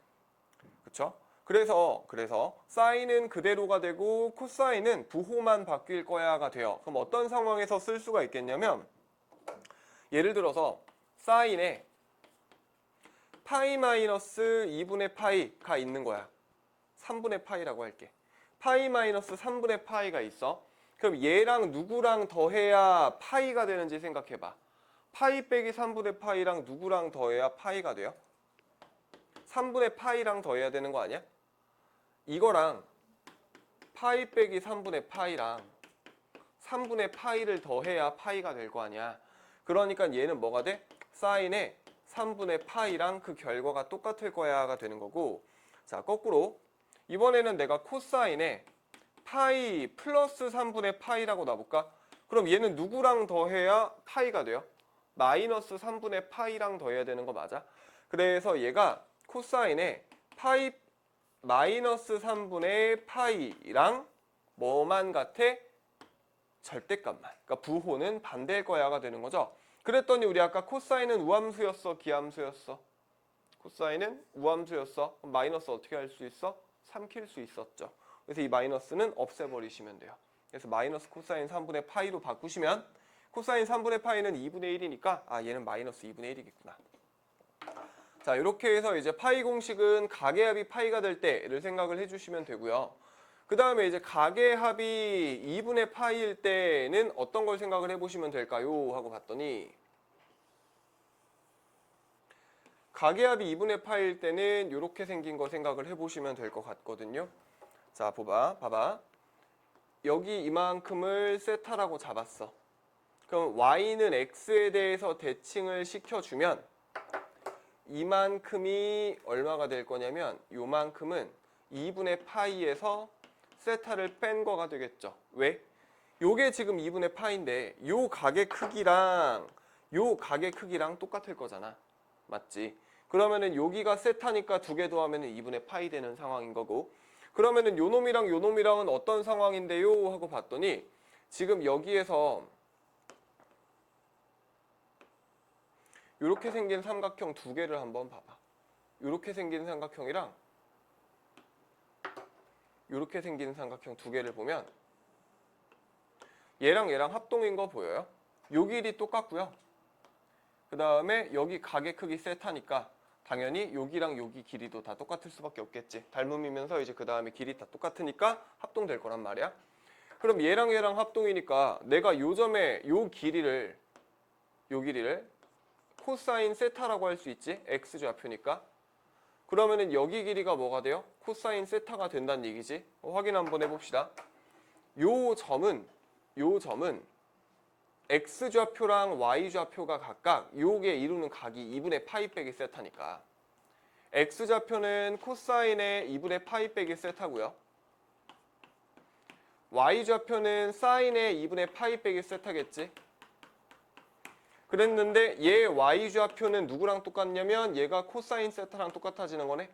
그쵸? 그래서 사인은 그대로가 되고 코사인은 부호만 바뀔 거야가 돼요. 그럼 어떤 상황에서 쓸 수가 있겠냐면 예를 들어서 사인에 파이 마이너스 2분의 파이가 있는 거야. 3분의 파이라고 할게. 파이 마이너스 3분의 파이가 있어. 그럼 얘랑 누구랑 더해야 파이가 되는지 생각해봐. 파이 빼기 3분의 파이랑 누구랑 더해야 파이가 돼요? 3분의 파이랑 더해야 되는 거 아니야? 이거랑 파이 빼기 3분의 파이랑 3분의 파이를 더해야 파이가 될 거 아니야. 그러니까 얘는 뭐가 돼? 사인에 3분의 파이랑 그 결과가 똑같을 거야가 되는 거고. 자, 거꾸로 이번에는 내가 코사인에 파이 플러스 3분의 파이라고 놔볼까? 그럼 얘는 누구랑 더해야 파이가 돼요? 마이너스 3분의 파이랑 더해야 되는 거 맞아? 그래서 얘가 코사인에 파이 마이너스 3분의 파이랑 뭐만 같아? 절대값만. 그러니까 부호는 반대일 거야가 되는 거죠. 그랬더니 우리 아까 코사인은 우함수였어, 기함수였어? 코사인은 우함수였어. 그럼 마이너스 어떻게 할 수 있어? 삼킬 수 있었죠. 그래서 이 마이너스는 없애버리시면 돼요. 그래서 마이너스 코사인 3분의 파이로 바꾸시면 코사인 3분의 파이는 2분의 1이니까 얘는 마이너스 2분의 1이겠구나. 자, 이렇게 해서 이제 파이 공식은 가계합이 파이가 될 때를 생각을 해주시면 되고요. 그 다음에 이제 가계합이 2분의 파이일 때는 어떤 걸 생각을 해보시면 될까요? 하고 봤더니 가계합이 2분의 파이일 때는 이렇게 생긴 거 생각을 해보시면 될 것 같거든요. 자, 봐봐. 여기 이만큼을 세타라고 잡았어. 그럼 y는 x에 대해서 대칭을 시켜주면 이만큼이 얼마가 될 거냐면 요만큼은 2분의 파이에서 세타를 뺀 거가 되겠죠. 왜? 요게 지금 2분의 파이인데 요 가계 크기랑 요 가계 크기랑 똑같을 거잖아. 맞지? 그러면은 여기가 세타니까 두 개 더하면은 2분의 파이 되는 상황인 거고, 그러면은 요 놈이랑은 어떤 상황인데요? 하고 봤더니 지금 여기에서 이렇게 생긴 삼각형 두 개를 한번 봐봐. 이렇게 생긴 삼각형이랑 이렇게 생긴 삼각형 두 개를 보면 얘랑 합동인 거 보여요? 요 길이 똑같고요. 그 다음에 여기 가계 크기 세타니까 당연히 여기랑 여기 길이도 다 똑같을 수밖에 없겠지. 닮음이면서 이제 그 다음에 길이 다 똑같으니까 합동될 거란 말이야. 그럼 얘랑 합동이니까 내가 요 점에 요 길이를 코사인 세타라고 할 수 있지. x좌표니까. 그러면은 여기 길이가 뭐가 돼요? 코사인 세타가 된다는 얘기지. 확인 한번 해봅시다. 요 점은 x좌표랑 y좌표가 각각 요게 이루는 각이 2분의 파이 빼기 세타니까 x좌표는 코사인의 2분의 파이 빼기 세타고요. y좌표는 사인의 2분의 파이 빼기 세타겠지. 그랬는데 얘 y좌표는 누구랑 똑같냐면 얘가 코사인 세타랑 똑같아지는 거네.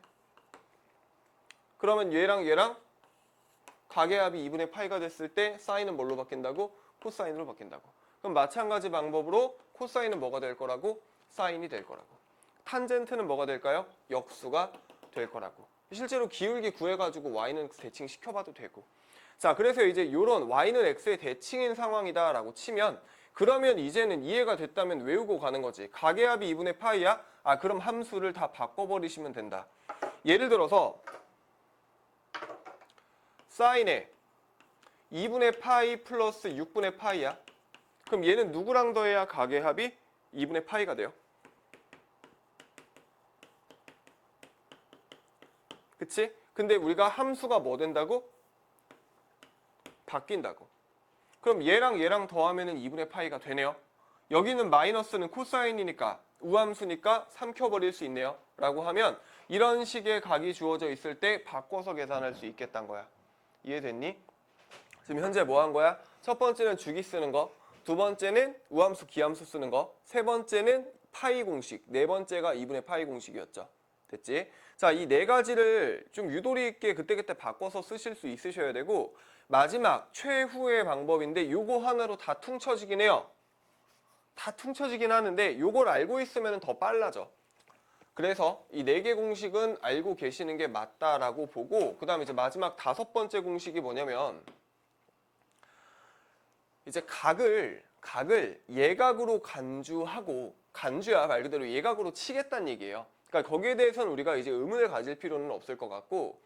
그러면 얘랑 가계합이 2분의 파이가 됐을 때 사인은 뭘로 바뀐다고? 코사인으로 바뀐다고. 그럼 마찬가지 방법으로 코사인은 뭐가 될 거라고? 사인이 될 거라고. 탄젠트는 뭐가 될까요? 역수가 될 거라고. 실제로 기울기 구해가지고 y는 대칭 시켜봐도 되고. 자, 그래서 이제 요런 y는 x의 대칭인 상황이다 라고 치면 그러면 이제는 이해가 됐다면 외우고 가는 거지. 가계합이 2분의 파이야? 그럼 함수를 다 바꿔버리시면 된다. 예를 들어서 사인에 2분의 파이 플러스 6분의 파이야. 그럼 얘는 누구랑 더해야 가계합이 2분의 파이가 돼요? 그치? 근데 우리가 함수가 뭐 된다고? 바뀐다고. 그럼 얘랑 더하면은 2분의 파이가 되네요. 여기는 마이너스는 코사인이니까 우함수니까 삼켜버릴 수 있네요. 라고 하면 이런 식의 각이 주어져 있을 때 바꿔서 계산할 수 있겠다는 거야. 이해됐니? 지금 현재 뭐 한 거야? 첫 번째는 주기 쓰는 거, 두 번째는 우함수, 기함수 쓰는 거, 세 번째는 파이 공식, 네 번째가 2분의 파이 공식이었죠. 됐지? 자, 이 네 가지를 좀 유도리 있게 그때그때 바꿔서 쓰실 수 있으셔야 되고, 마지막 최후의 방법인데 요거 하나로 다 퉁쳐지긴 해요. 다 퉁쳐지긴 하는데 요걸 알고 있으면 더 빨라져. 그래서 이 네 개 공식은 알고 계시는 게 맞다라고 보고, 그 다음에 이제 마지막 다섯 번째 공식이 뭐냐면 이제 각을 예각으로 간주하고, 간주야 말 그대로 예각으로 치겠다는 얘기예요. 그러니까 거기에 대해서는 우리가 이제 의문을 가질 필요는 없을 것 같고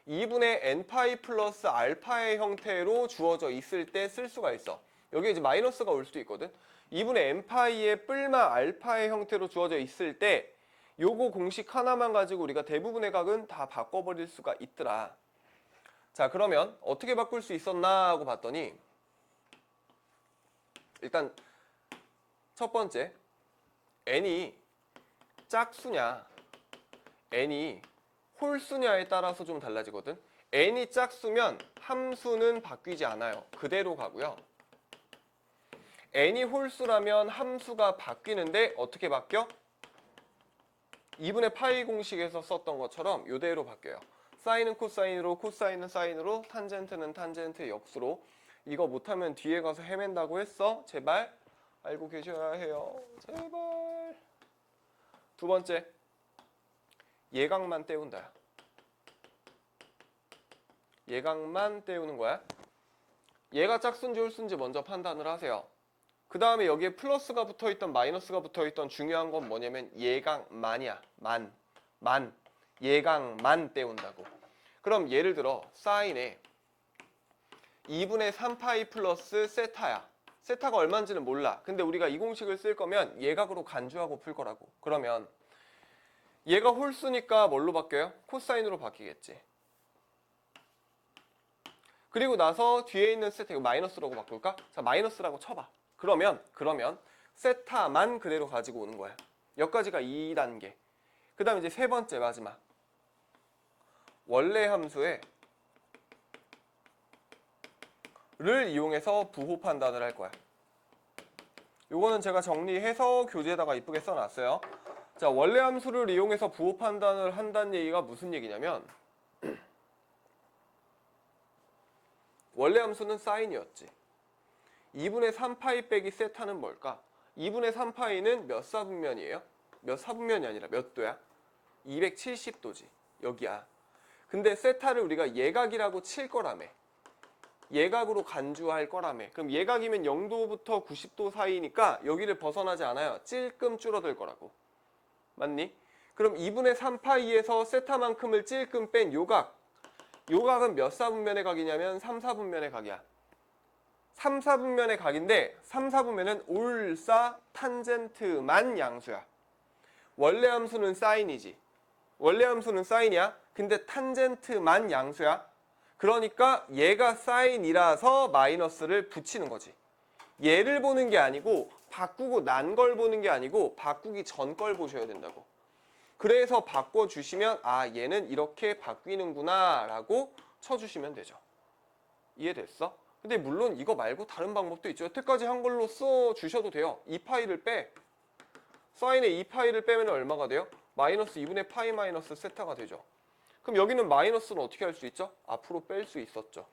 2분의 n파이 플러스 알파의 형태로 주어져 있을 때 쓸 수가 있어. 여기 이제 마이너스가 올 수도 있거든. 2분의 n파이의 뿔마 알파의 형태로 주어져 있을 때 요거 공식 하나만 가지고 우리가 대부분의 각은 다 바꿔버릴 수가 있더라. 자, 그러면 어떻게 바꿀 수 있었나 하고 봤더니 일단 첫 번째, n이 짝수냐 n이 홀수냐에 따라서 좀 달라지거든. n이 짝수면 함수는 바뀌지 않아요. 그대로 가고요. n이 홀수라면 함수가 바뀌는데 어떻게 바뀌어? 2분의 파이 공식에서 썼던 것처럼 이대로 바뀌어요. 사인은 코사인으로, 코사인은 사인으로, 탄젠트는 탄젠트 역수로. 이거 못하면 뒤에 가서 헤맨다고 했어. 제발 알고 계셔야 해요. 제발. 두 번째, 예각만 떼운다. 예각만 떼우는 거야. 얘가 짝수인지 홀수인지 먼저 판단을 하세요. 그 다음에 여기에 플러스가 붙어있던 마이너스가 붙어있던 중요한 건 뭐냐면 예각만이야. 만. 예각만 떼운다고. 그럼 예를 들어 사인에 2분의 3파이 플러스 세타야. 세타가 얼마인지는 몰라. 근데 우리가 이 공식을 쓸 거면 예각으로 간주하고 풀 거라고. 그러면 얘가 홀수니까 뭘로 바뀌어요? 코사인으로 바뀌겠지. 그리고 나서 뒤에 있는 세타 이거 마이너스라고 바꿀까? 자, 마이너스라고 쳐봐. 그러면 세타만 그대로 가지고 오는 거야. 여기까지가 2단계. 그 다음에 이제 세 번째 마지막. 원래 함수에 를 이용해서 부호 판단을 할 거야. 요거는 제가 정리해서 교재에다가 이쁘게 써놨어요. 자, 원래 함수를 이용해서 부호 판단을 한다는 얘기가 무슨 얘기냐면 원래 함수는 사인이었지. 2분의 3파이 빼기 세타는 뭘까? 2분의 3파이는 몇 사분면이에요? 몇 사분면이 아니라 몇 도야? 270도지. 여기야. 근데 세타를 우리가 예각이라고 칠 거라며. 예각으로 간주할 거라며. 그럼 예각이면 0도부터 90도 사이니까 여기를 벗어나지 않아요. 찔끔 줄어들 거라고. 맞니? 그럼 2분의 3파이에서 세타만큼을 찔끔 뺀 요각. 요각은 몇 사분면의 각이냐면 3, 4분면의 각이야. 3, 4분면의 각인데 3, 4분면은 올사 탄젠트만 양수야. 원래 함수는 사인이지. 원래 함수는 사인이야. 근데 탄젠트만 양수야. 그러니까 얘가 사인이라서 마이너스를 붙이는 거지. 얘를 보는 게 아니고 바꾸고 난 걸 보는 게 아니고 바꾸기 전 걸 보셔야 된다고. 그래서 바꿔주시면 아 얘는 이렇게 바뀌는구나 라고 쳐주시면 되죠. 이해됐어? 근데 물론 이거 말고 다른 방법도 있죠. 여태까지 한 걸로 써주셔도 돼요. 2파이를 빼. 사인의 2파이를 빼면 얼마가 돼요? 마이너스 2분의 파이 마이너스 세타가 되죠. 그럼 여기는 마이너스는 어떻게 할 수 있죠? 앞으로 뺄 수 있었죠.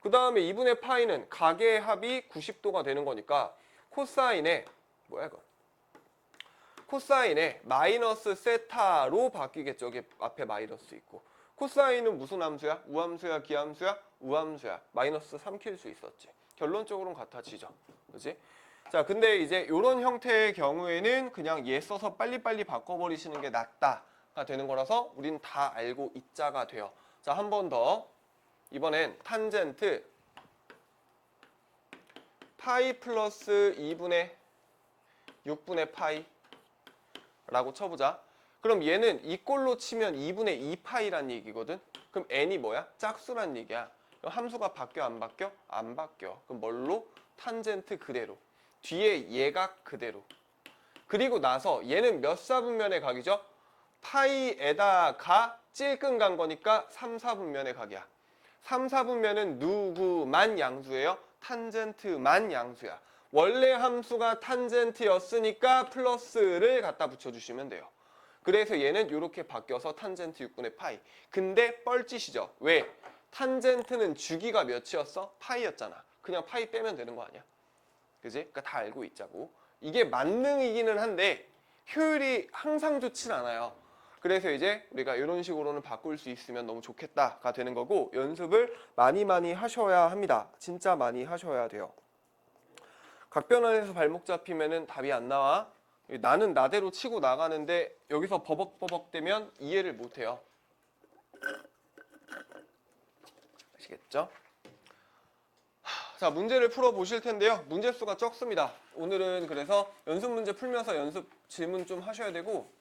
그 다음에 2분의 파이는 각의 합이 90도가 되는 거니까 코사인에 뭐야 이거? 코사인에 마이너스 세타로 바뀌겠죠. 여기 앞에 마이너스 있고. 코사인은 무슨 함수야? 우함수야? 기함수야? 우함수야. 마이너스 3킬 수 있었지. 결론적으로는 같아지죠. 그렇지? 자, 근데 이제 이런 형태의 경우에는 그냥 얘 써서 빨리빨리 바꿔버리시는 게 낫다가 되는 거라서 우리는 다 알고 있자가 돼요. 자, 한 번 더. 이번엔 탄젠트 파이 플러스 2분의 6분의 파이 라고 쳐보자. 그럼 얘는 이 꼴로 치면 2분의 2파이란 얘기거든. 그럼 n이 뭐야? 짝수란 얘기야. 그럼 함수가 바뀌어 안 바뀌어? 안 바뀌어. 그럼 뭘로? 탄젠트 그대로. 뒤에 예각 그대로. 그리고 나서 얘는 몇 사분면의 각이죠? 파이에다가 찔끔 간 거니까 3, 4분면의 각이야. 3, 4분면은 누구만 양수예요? 탄젠트만 양수야. 원래 함수가 탄젠트였으니까 플러스를 갖다 붙여주시면 돼요. 그래서 얘는 이렇게 바뀌어서 탄젠트 6분의 파이. 근데 뻘짓이죠. 왜? 탄젠트는 주기가 몇이었어? 파이였잖아. 그냥 파이 빼면 되는 거 아니야? 그지? 그러니까 다 알고 있자고. 이게 만능이기는 한데 효율이 항상 좋진 않아요. 그래서 이제 우리가 이런 식으로는 바꿀 수 있으면 너무 좋겠다가 되는 거고 연습을 많이 하셔야 합니다. 진짜 많이 하셔야 돼요. 각변환에서 발목 잡히면은 답이 안 나와. 나는 나대로 치고 나가는데 여기서 버벅버벅 되면 이해를 못 해요. 아시겠죠? 자, 문제를 풀어 보실 텐데요. 문제 수가 적습니다. 오늘은 그래서 연습 문제 풀면서 연습 질문 좀 하셔야 되고